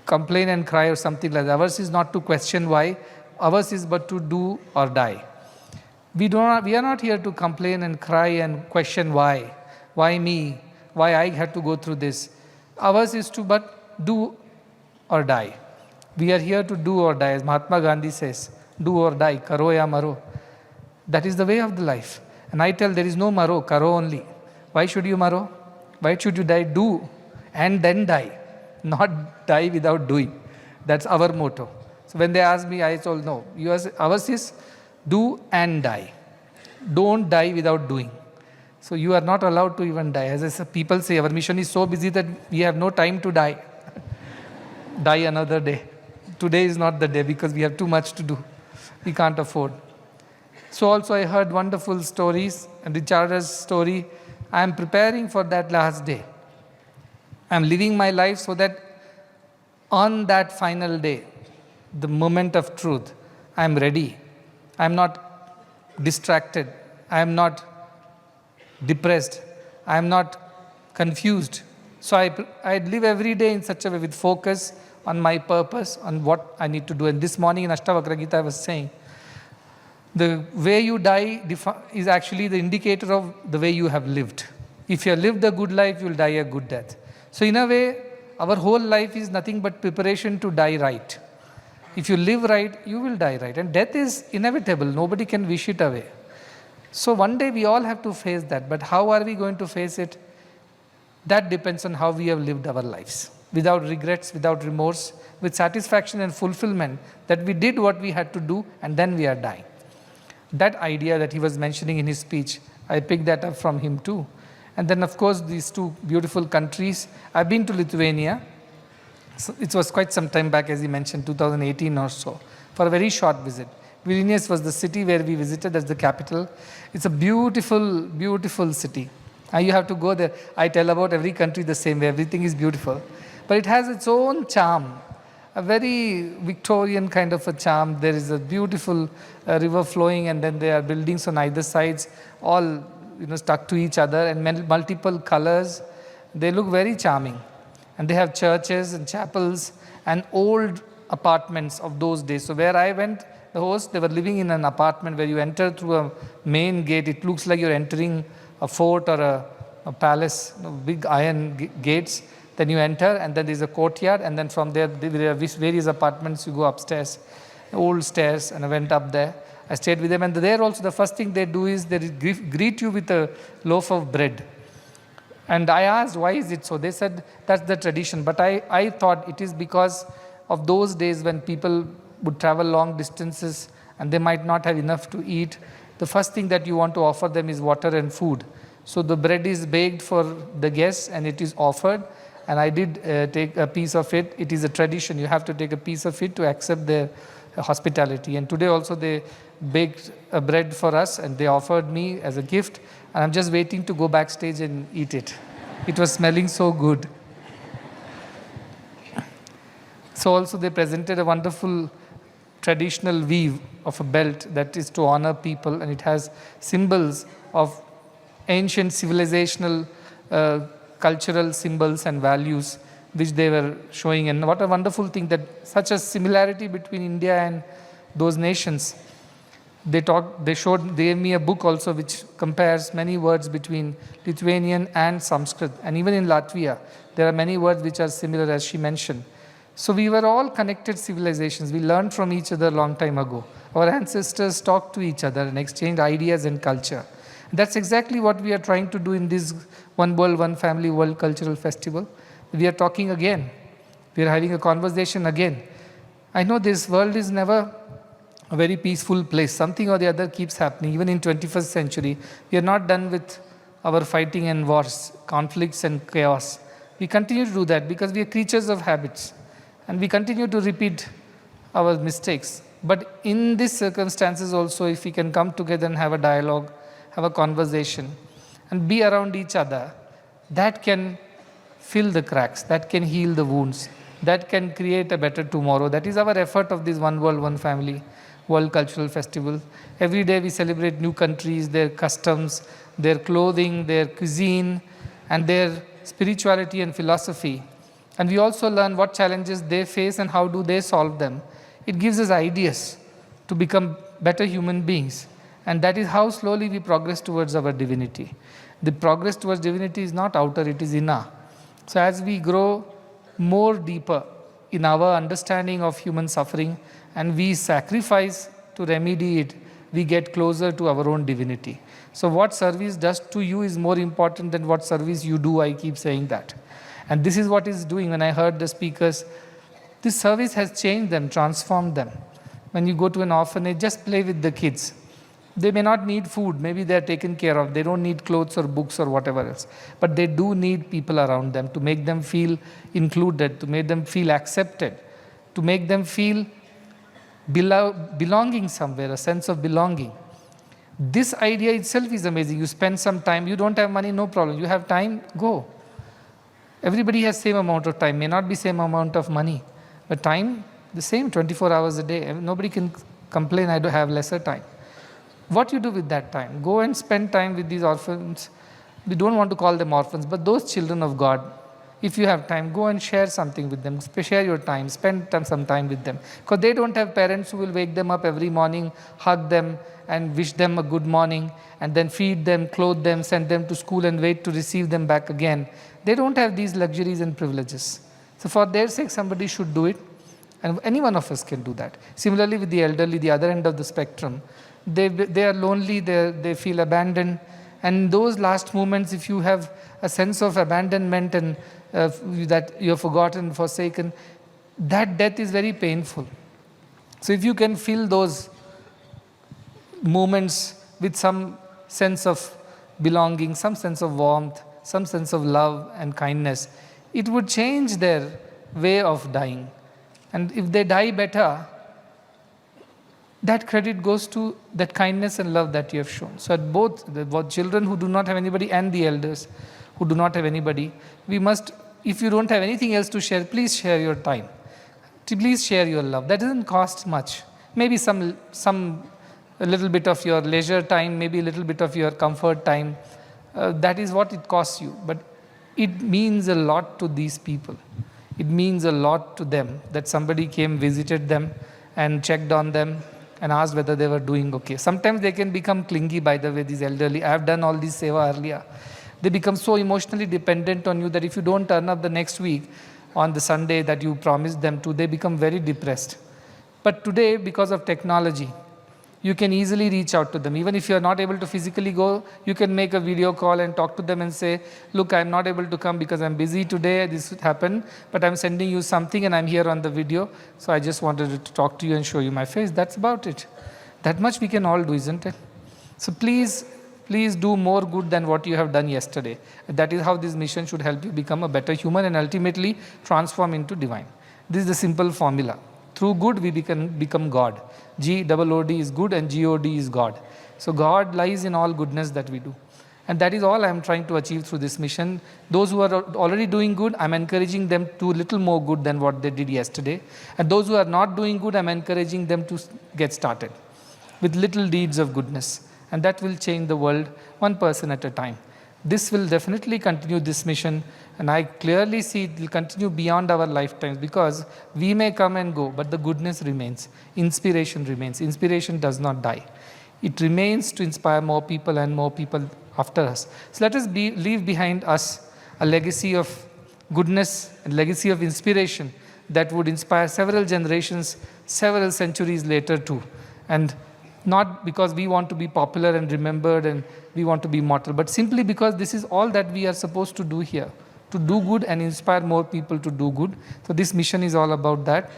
complain and cry or something like that. Ours is not to question why. Ours is but to do or die. We are not here to complain and cry and question why. Why me? Why I had to go through this? Ours is to but do or die. We are here to do or die. As Mahatma Gandhi says, do or die, karo ya maro. That is the way of the life. And I tell, there is no maro, karo only. Why should you maro? Why should you die? Do and then die. Not die without doing. That's our motto. So when they ask me, I told no. Ours is do and die. Don't die without doing. So you are not allowed to even die. As people say, our mission is so busy that we have no time to die. Die another day. Today is not the day because we have too much to do. We can't afford. So also I heard wonderful stories, and Richard's story. I am preparing for that last day. I am living my life so that on that final day, the moment of truth, I am ready. I am not distracted. I am not depressed. I am not confused. So I live every day in such a way with focus on my purpose, on what I need to do. And this morning in Ashtavakra Gita I was saying, the way you die is actually the indicator of the way you have lived. If you have lived a good life, you will die a good death. So in a way, our whole life is nothing but preparation to die right. If you live right, you will die right. And death is inevitable. Nobody can wish it away. So one day we all have to face that. But how are we going to face it? That depends on how we have lived our lives. Without regrets, without remorse, with satisfaction and fulfillment that we did what we had to do and then we are dying. That idea that he was mentioning in his speech, I picked that up from him too. And then, of course, these two beautiful countries. I've been to Lithuania. So it was quite some time back, as you mentioned, 2018 or so, for a very short visit. Vilnius was the city where we visited as the capital. It's a beautiful, beautiful city. And you have to go there. I tell about every country the same way. Everything is beautiful. But it has its own charm, a very Victorian kind of a charm. There is a beautiful river flowing, and then there are buildings on either sides, all stuck to each other, and multiple colors. They look very charming. And they have churches and chapels and old apartments of those days. So where I went, the host, they were living in an apartment where you enter through a main gate. It looks like you're entering a fort or a palace, big iron gates. Then you enter, and then there's a courtyard, and then from there are various apartments. You go upstairs, old stairs, and I went up there. I stayed with them, and there also the first thing they do is they greet you with a loaf of bread. And I asked, why is it so? They said, that's the tradition. But I thought it is because of those days when people would travel long distances and they might not have enough to eat. The first thing that you want to offer them is water and food. So the bread is baked for the guests and it is offered. And I did take a piece of it. It is a tradition. You have to take a piece of it to accept their hospitality. And today also they baked a bread for us and they offered me as a gift. And I'm just waiting to go backstage and eat it. It was smelling so good. So also they presented a wonderful traditional weave of a belt that is to honor people, and it has symbols of ancient civilizational cultural symbols and values which they were showing. And what a wonderful thing that such a similarity between India and those nations. They gave me a book also which compares many words between Lithuanian and Sanskrit. And even in Latvia, there are many words which are similar, as she mentioned. So we were all connected civilizations. We learned from each other a long time ago. Our ancestors talked to each other and exchanged ideas and culture. That's exactly what we are trying to do in this One World, One Family World Cultural Festival. We are talking again. We are having a conversation again. I know this world is never a very peaceful place. Something or the other keeps happening. Even in 21st century, we are not done with our fighting and wars, conflicts and chaos. We continue to do that because we are creatures of habits. And we continue to repeat our mistakes. But in these circumstances also, if we can come together and have a dialogue, have a conversation, and be around each other, that can fill the cracks, that can heal the wounds, that can create a better tomorrow. That is our effort of this One World, One Family World Cultural Festival. Every day we celebrate new countries, their customs, their clothing, their cuisine, and their spirituality and philosophy. And we also learn what challenges they face and how do they solve them. It gives us ideas to become better human beings. And that is how slowly we progress towards our divinity. The progress towards divinity is not outer, it is inner. So as we grow more deeper in our understanding of human suffering and we sacrifice to remedy it, we get closer to our own divinity. So what service does to you is more important than what service you do. I keep saying that. And this is what it's doing. When I heard the speakers, this service has changed them, transformed them. When you go to an orphanage, just play with the kids. They may not need food, maybe they're taken care of. They don't need clothes or books or whatever else. But they do need people around them to make them feel included, to make them feel accepted, to make them feel belonging somewhere, a sense of belonging. This idea itself is amazing. You spend some time, you don't have money, no problem. You have time, go. Everybody has same amount of time, may not be same amount of money. But time, the same, 24 hours a day. Nobody can complain, I do have lesser time. What you do with that time? Go and spend time with these orphans. We don't want to call them orphans, but those children of God. If you have time, go and share something with them. Share your time, spend some time with them. Because they don't have parents who will wake them up every morning, hug them and wish them a good morning, and then feed them, clothe them, send them to school and wait to receive them back again. They don't have these luxuries and privileges. So for their sake, somebody should do it. And any one of us can do that. Similarly with the elderly, the other end of the spectrum. They are lonely, they feel abandoned. And in those last moments, if you have a sense of abandonment and that you have forgotten, forsaken, that death is very painful. So if you can fill those moments with some sense of belonging, some sense of warmth, some sense of love and kindness, it would change their way of dying. And if they die better, that credit goes to that kindness and love that you have shown. So at both the children who do not have anybody and the elders who do not have anybody, we must, if you don't have anything else to share, please share your time. Please share your love. That doesn't cost much. Maybe a little bit of your leisure time, maybe a little bit of your comfort time. That is what it costs you. But it means a lot to these people. It means a lot to them that somebody came, visited them, and checked on them and asked whether they were doing okay. Sometimes they can become clingy, by the way, these elderly. I have done all this seva earlier. They become so emotionally dependent on you that if you don't turn up the next week on the Sunday that you promised them to, they become very depressed. But today, because of technology, you can easily reach out to them. Even if you are not able to physically go, you can make a video call and talk to them and say, look, I'm not able to come because I'm busy today, this happened, but I'm sending you something and I'm here on the video, so I just wanted to talk to you and show you my face. That's about it. That much we can all do, isn't it? So please do more good than what you have done yesterday. That is how this mission should help you become a better human and ultimately transform into divine. This is the simple formula. Through good, we become God. G-O-O-D is good and G-O-D is God. So God lies in all goodness that we do. And that is all I am trying to achieve through this mission. Those who are already doing good, I am encouraging them to do a little more good than what they did yesterday. And those who are not doing good, I am encouraging them to get started with little deeds of goodness. And that will change the world one person at a time. This will definitely continue, this mission, and I clearly see it will continue beyond our lifetimes, because we may come and go, but the goodness remains. Inspiration remains. Inspiration does not die. It remains to inspire more people and more people after us. So let us leave behind us a legacy of goodness, a legacy of inspiration that would inspire several generations, several centuries later too. And not because we want to be popular and remembered and we want to be immortal, but simply because this is all that we are supposed to do here, to do good and inspire more people to do good. So this mission is all about that.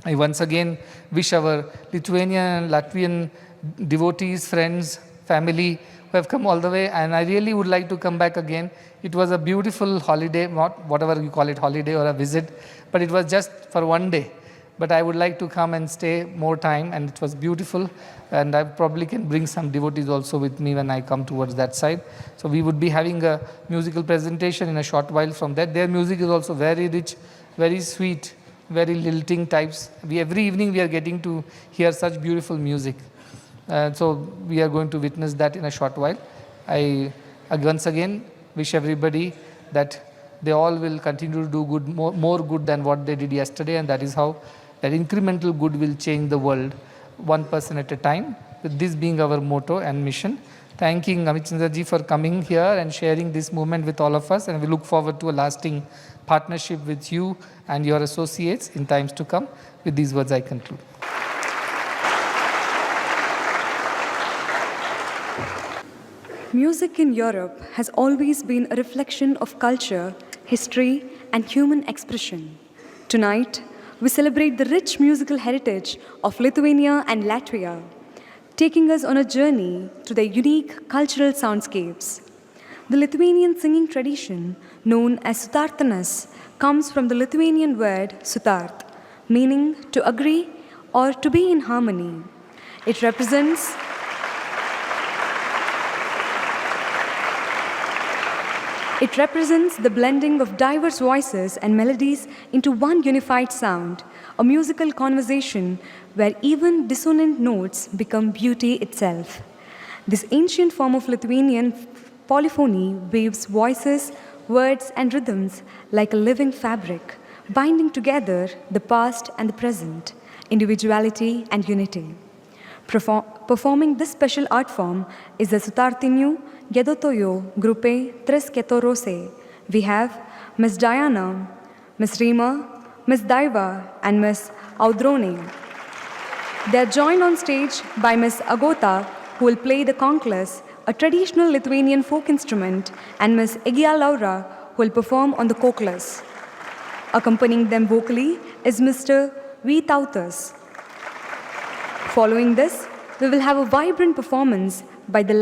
I once again wish our Lithuanian and Latvian devotees, friends, family who have come all the way, and I really would like to come back again. It was a beautiful holiday, not whatever you call it, holiday or a visit, but it was just for one day. But I would like to come and stay more time, and it was beautiful, and I probably can bring some devotees also with me when I come towards that side. So we would be having a musical presentation in a short while from that. Their music is also very rich, very sweet, very lilting types. Every evening we are getting to hear such beautiful music. So we are going to witness that in a short while. I once again wish everybody that they all will continue to do good, more good than what they did yesterday, and that is how that incremental good will change the world, one person at a time, with this being our motto and mission. Thanking Amit Chandra-ji for coming here and sharing this moment with all of us, and we look forward to a lasting partnership with you and your associates in times to come. With these words I conclude. Music in Europe has always been a reflection of culture, history, and human expression. Tonight, we celebrate the rich musical heritage of Lithuania and Latvia, taking us on a journey to their unique cultural soundscapes. The Lithuanian singing tradition, known as sutartanas, comes from the Lithuanian word sutart, meaning to agree or to be in harmony. It represents the blending of diverse voices and melodies into one unified sound, a musical conversation where even dissonant notes become beauty itself. This ancient form of Lithuanian polyphony weaves voices, words, and rhythms like a living fabric, binding together the past and the present, individuality and unity. Performing this special art form is the Sutartinių Giedotojų Grupė Tris Keturose. We have Ms. Diana, Ms. Rima, Ms. Daiva, and Ms. Audrone. They are joined on stage by Ms. Agota, who will play the konklas, a traditional Lithuanian folk instrument, and Ms. Egia Laura, who will perform on the koklas. Accompanying them vocally is Mr. V. Tautas. Following this, we will have a vibrant performance by the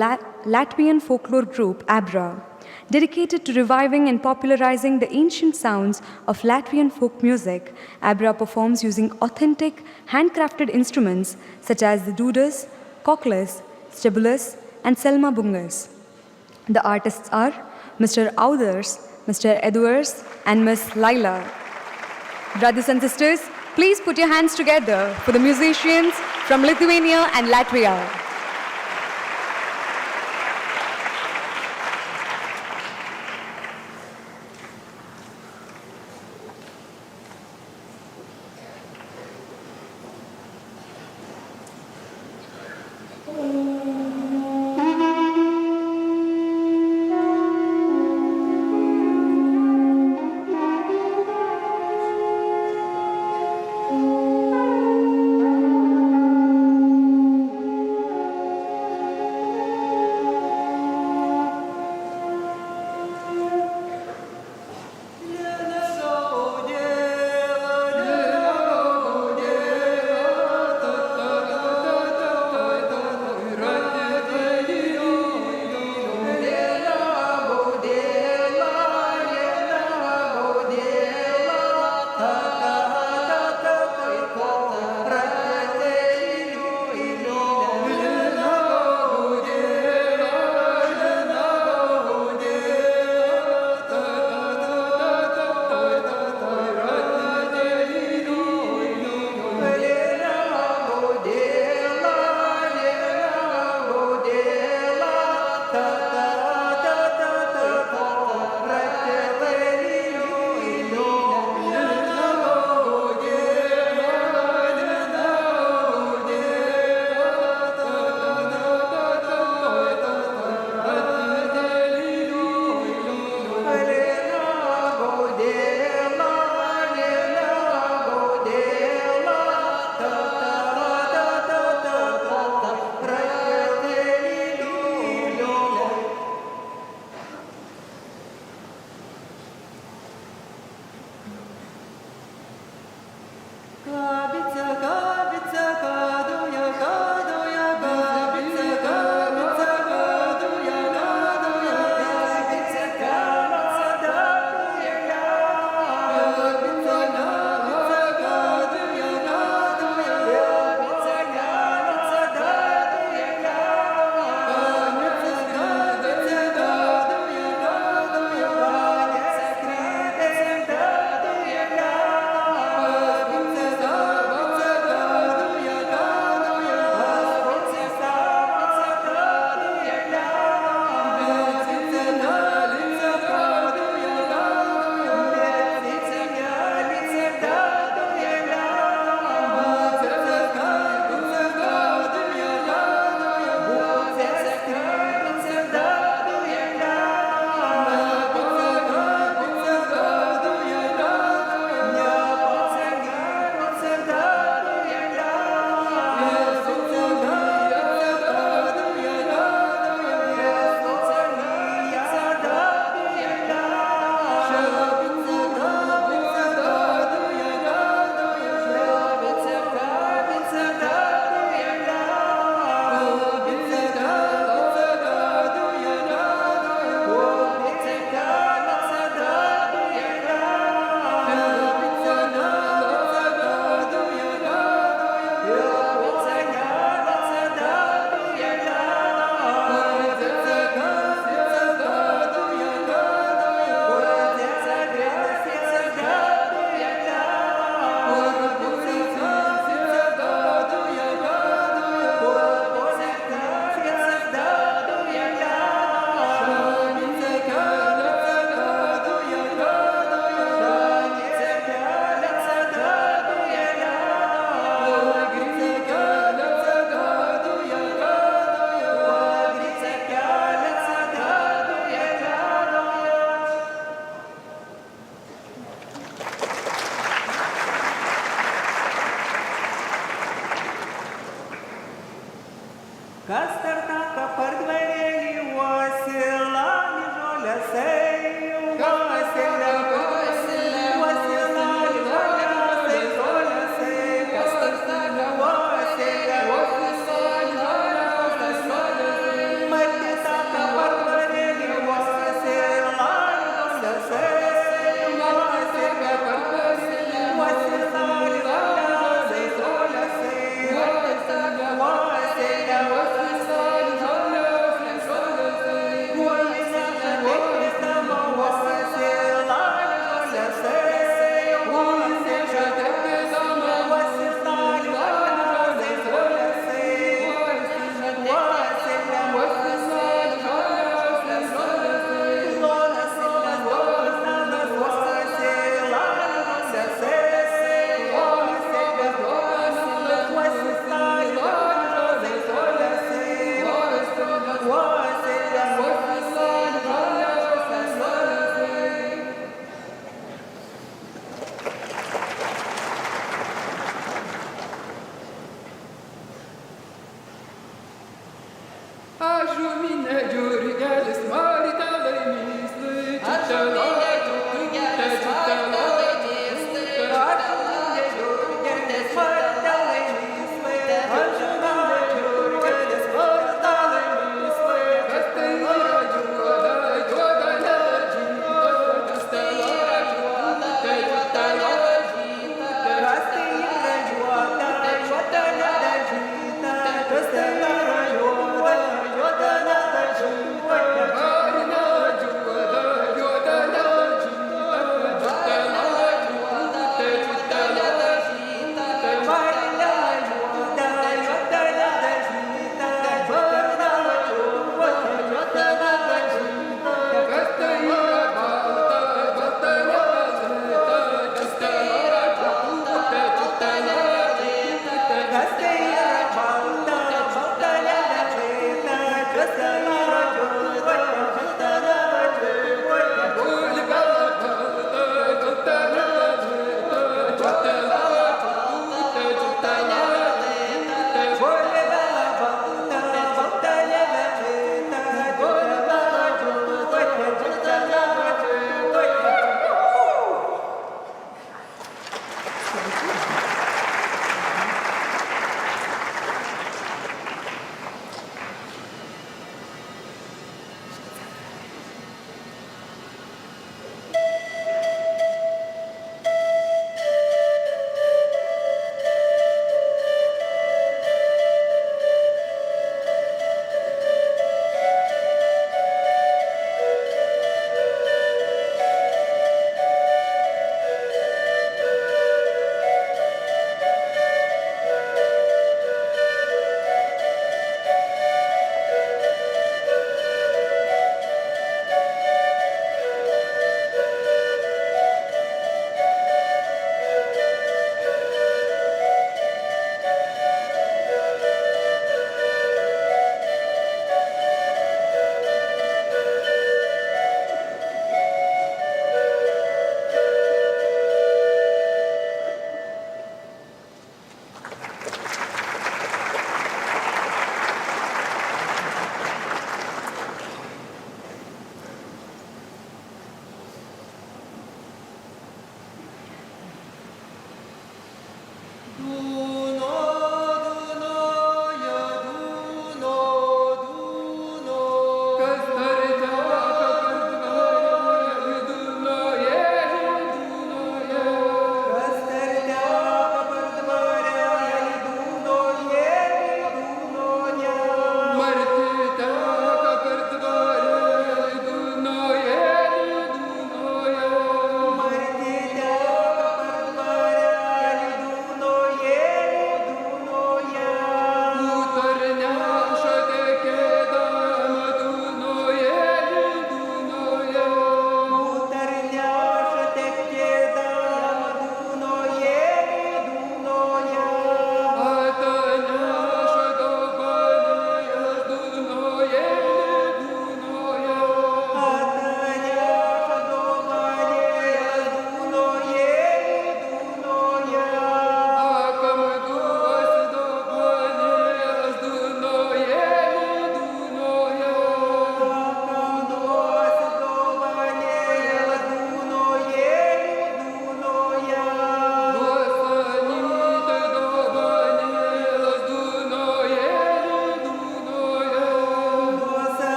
Latvian folklore group Abra. Dedicated to reviving and popularizing the ancient sounds of Latvian folk music, Abra performs using authentic, handcrafted instruments such as the dudas, koklas, stibulus, and selma bungas. The artists are Mr. Auders, Mr. Edwards, and Miss Laila. Brothers and sisters, please put your hands together for the musicians from Lithuania and Latvia.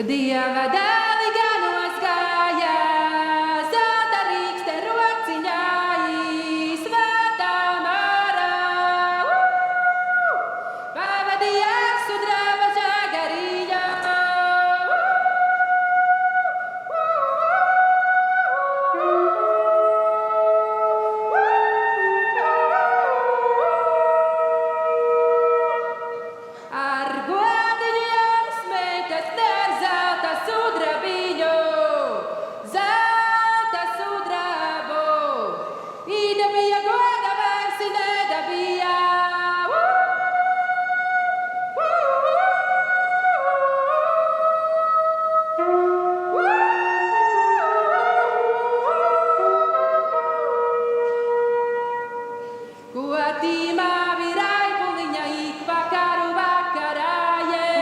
Dieva dēli ganos gājās, zelta rīkste rociņā, svētā mārā. Pavadījās sudraba žagarīņā. Ar godiņiem smēķas der zelta sudrabiņu, zelta sudrabu. Īdabīja goda vērsi nedabīja. Ko tīmā virai puliņa ik vakaru vakarājai,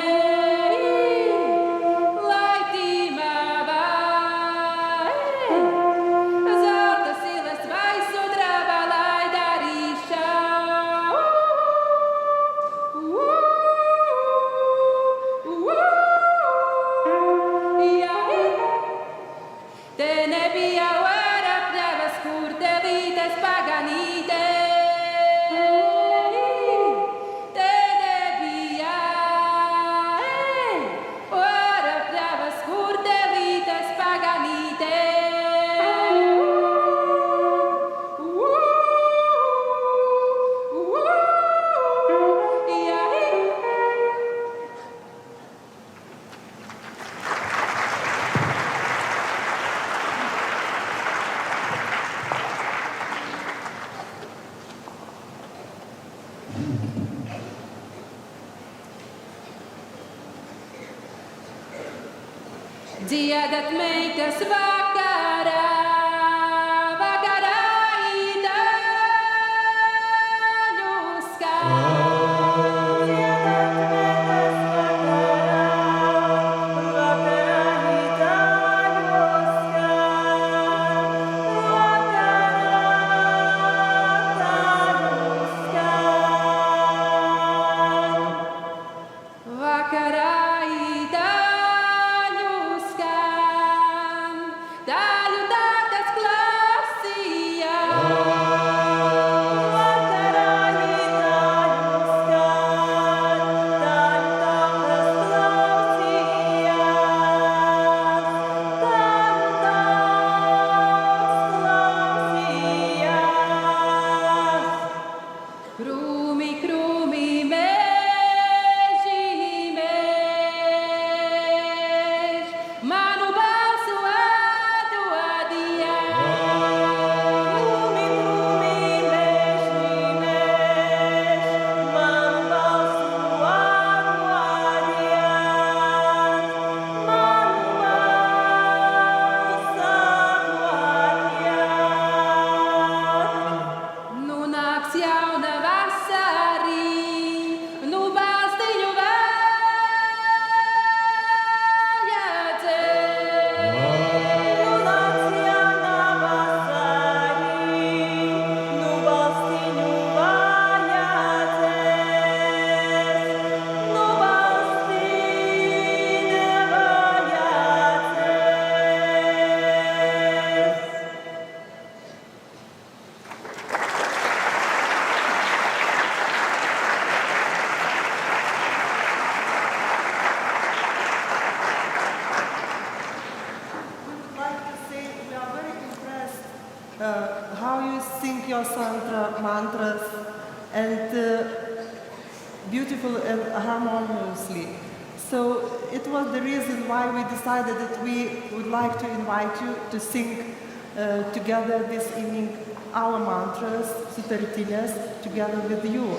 lai tīmā vai, zelta silas vai sudraba lai darīšā. Te nebija vara pļavas, kur telītes paganīte. Te nebija vara pļavas, kur telītes paganīte. Dziedat meitas vakarā, vakarā itāļu skan. Dziedat meitas vakarā, vakarā itāļu skan. Vakarā itāļu skan, daļu tādas klausījās. Vakarā itāļu skan, daļu tādas klausījās. Daļu tādas klausījās. Krūmi, krūmi, meži, mež, manu balsu atdodiet. Krūmi, krūmi, meži, mež, manu balsu atdodiet. Manu balsu atdodiet. Nu nāks jauna vasarī, nu balstiņu vajadzēs. Nu nāks jauna vasarī, nu balstiņu vajadzēs. Nu balstiņu vajadzēs. We would like to say we are very impressed how you sing your mantras and beautiful and harmoniously. So it was the reason why we decided that we would like to invite you to sing together this evening our mantras, sutartinės, together with you.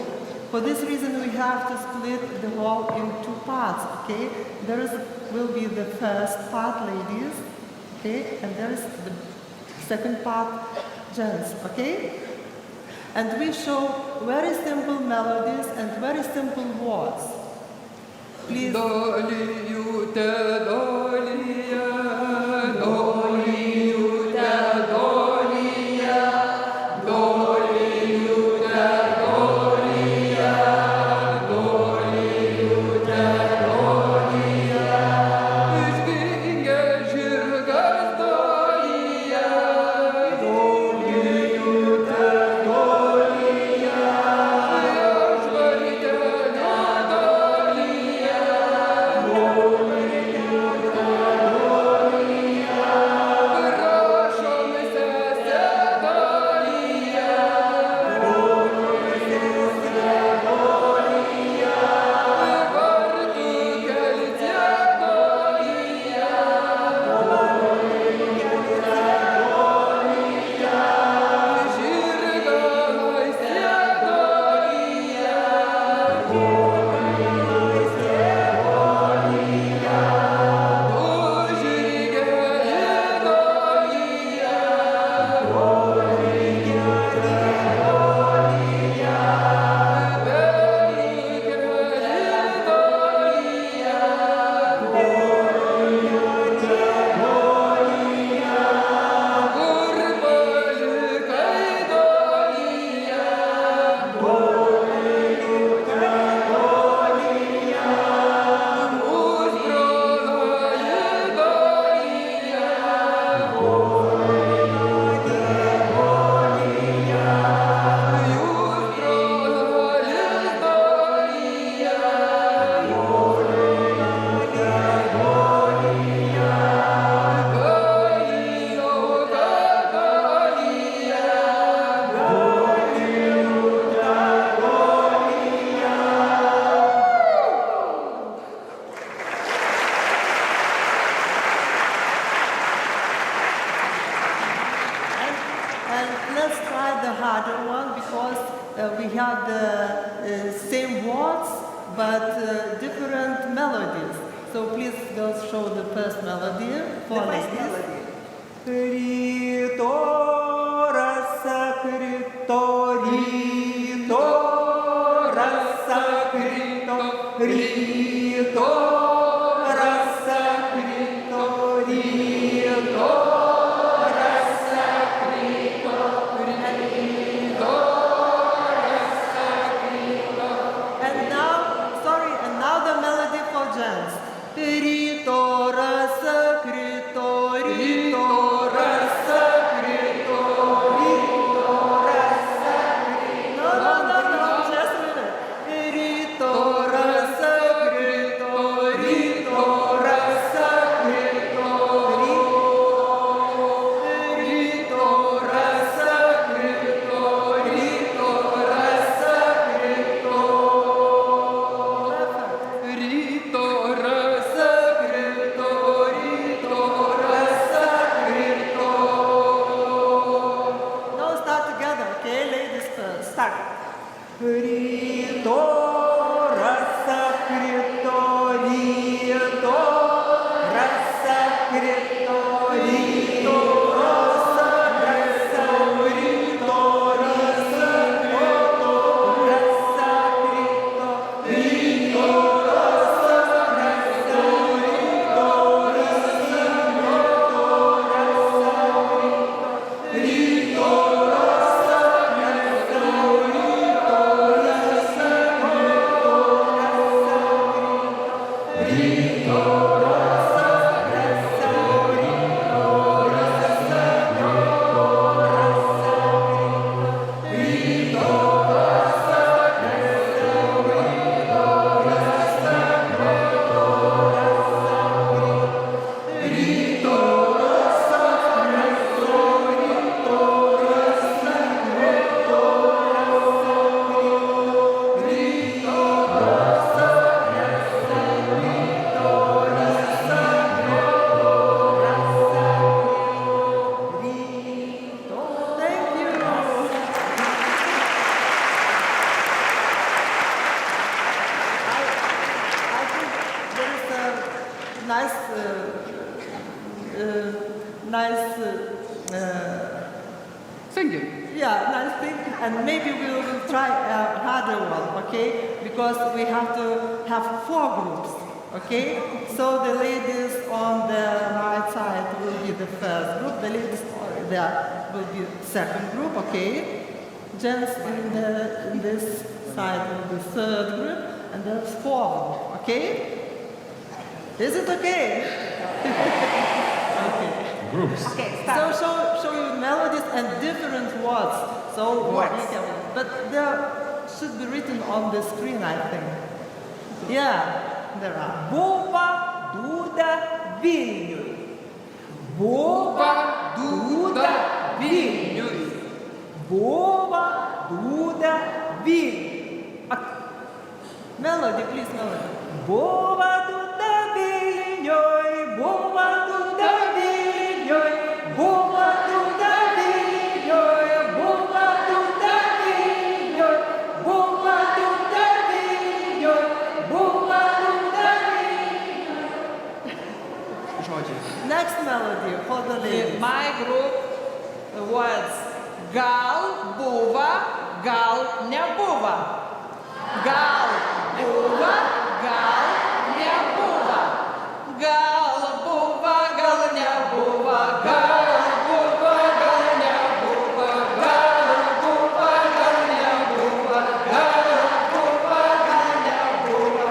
For this reason, we have to split the hall in two parts, okay? Will be the first part, ladies, okay? And there is the second part, gents, okay? And we show very simple melodies and very simple words. Please. Dolijute, dolija, dolijute, dolija, dolijute, dolija, dolijute, dolija. And let's try the harder one because we have the same words but different melodies. So please girls show the first melody for ladies. Ryto rasa krito, ryto rasa krito, ryto rasa krito, ryto rasa krito, ryto rasa krito. And now the melody for gents. Ryto rasa krito, ryto rasa krito, ryto rasa krito. No, just a minute. Ryto rasa krito, ryto rasa krito, ryto rasa krito, ryto rasa krito. Ryto rasa krito, ryto rasa krito. Now start together, okay? Ladies first. Start. Ryto rasa krito, ryto rasa krito, ryto rasa krito, ryto rasa krito, rasa krito, ryto rasa krito, ryto rasa krito, ryto rasa krito, Thank you. I think there is a nice, Singing. nice thing, and maybe we will try a harder one, okay? Because we have to have 4 groups, okay? So the ladies on the right side will be the first group, the ladies on there will be second group, okay? Gents in this side will be third group, and there's 4 group, okay? Is it okay? Okay, so show you melodies and different words. So what you can, but there should be written on the screen, I think. Yeah, there are. Buva dūda Vilniui. Buva dūda Vilniui. Buva dūda Vilniui. Melody, please, melody. Buva dūda Vilniui. Buva dūda Vilniui. Buva dūda Vilniui. Buva dūda Vilniui. Buva dūda Vilniui. Buva dūda Vilniui. Žodžiai. Next melody for the ladies. My group words gal buva, gal nebuva. Gal buva, gal nebuva. Gal buva, gal nebuva. Gal buva, gal nebuva. Gal buva, gal nebuva. Gal buva, gal nebuva.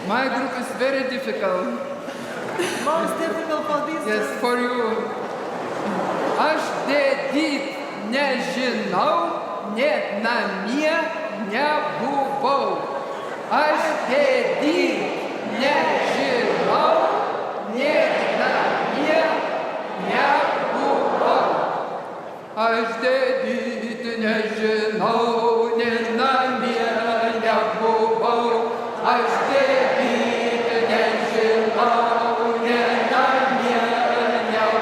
My group is very difficult. Most difficult for these Yes, for you. Aš dėdyt nežinau, net namie nebuvau. Aš dėdyt nežinau, net namie nebuvau. Aš dėdyt nežinau, net namie nebuvau. Aš dėdyt nežinau, net namie nebuvau.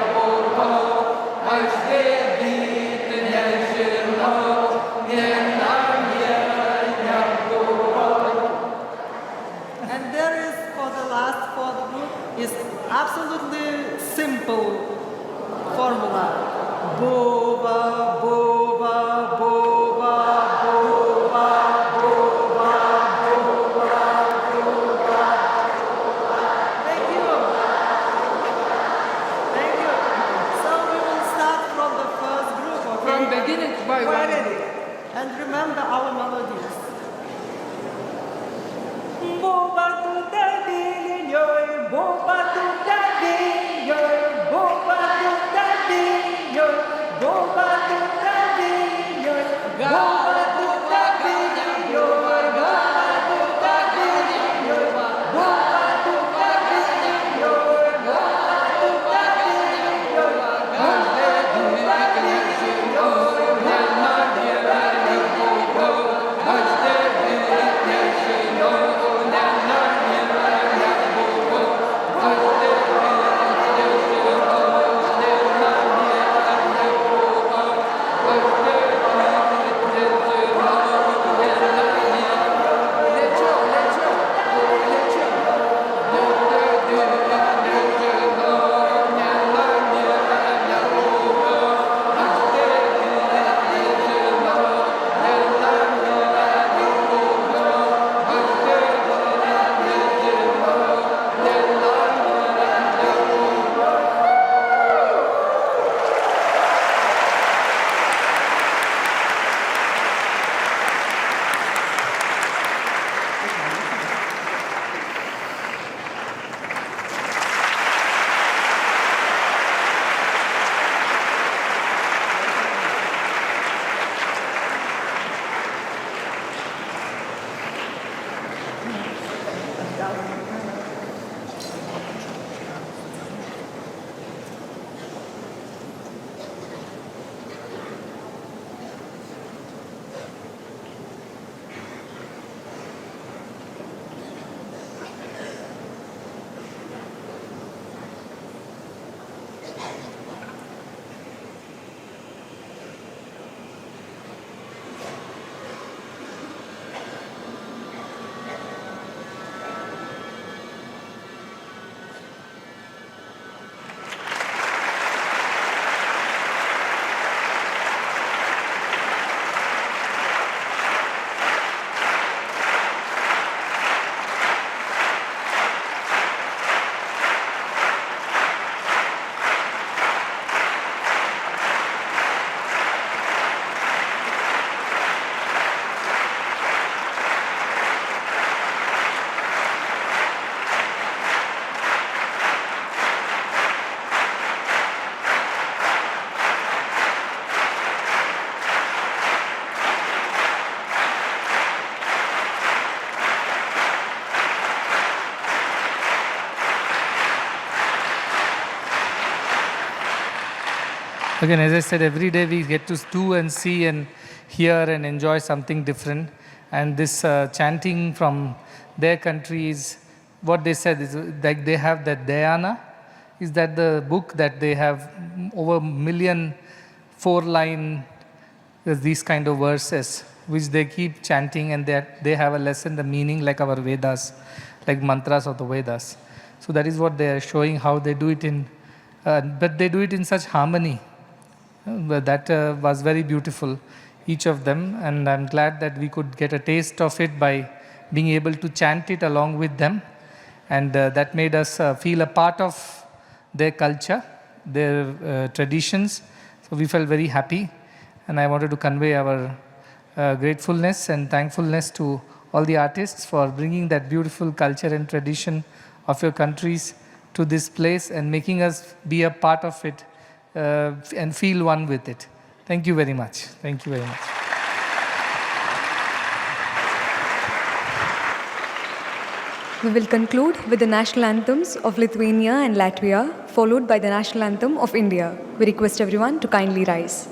didn't buy We're one. ready. And remember our melodies. Boba tu da dinyoy, boba tu da dinyoy, boba tu da dinyoy, boba tu da dinyoy, boba tu da dinyoy, boba tu da dinyoy, boba tu da dinyoy, boba tu da dinyoy, Again, as I said, every day we get to do and see and hear and enjoy something different. And this chanting from their countries, what they said is like they have that Diena, is that the book that they have over 1 million 4-line, these kind of verses, which they keep chanting, and they have a lesson, the meaning like our Vedas, like mantras of the Vedas. So that is what they are showing, how they do it in, but they do it in such harmony. But that was very beautiful, each of them, and I'm glad that we could get a taste of it by being able to chant it along with them, and that made us feel a part of their culture, their traditions. So we felt very happy, and I wanted to convey our gratefulness and thankfulness to all the artists for bringing that beautiful culture and tradition of your countries to this place and making us be a part of it and feel one with it. Thank you very much. Thank you very much. We will conclude with the national anthems of Lithuania and Latvia, followed by the national anthem of India. We request everyone to kindly rise.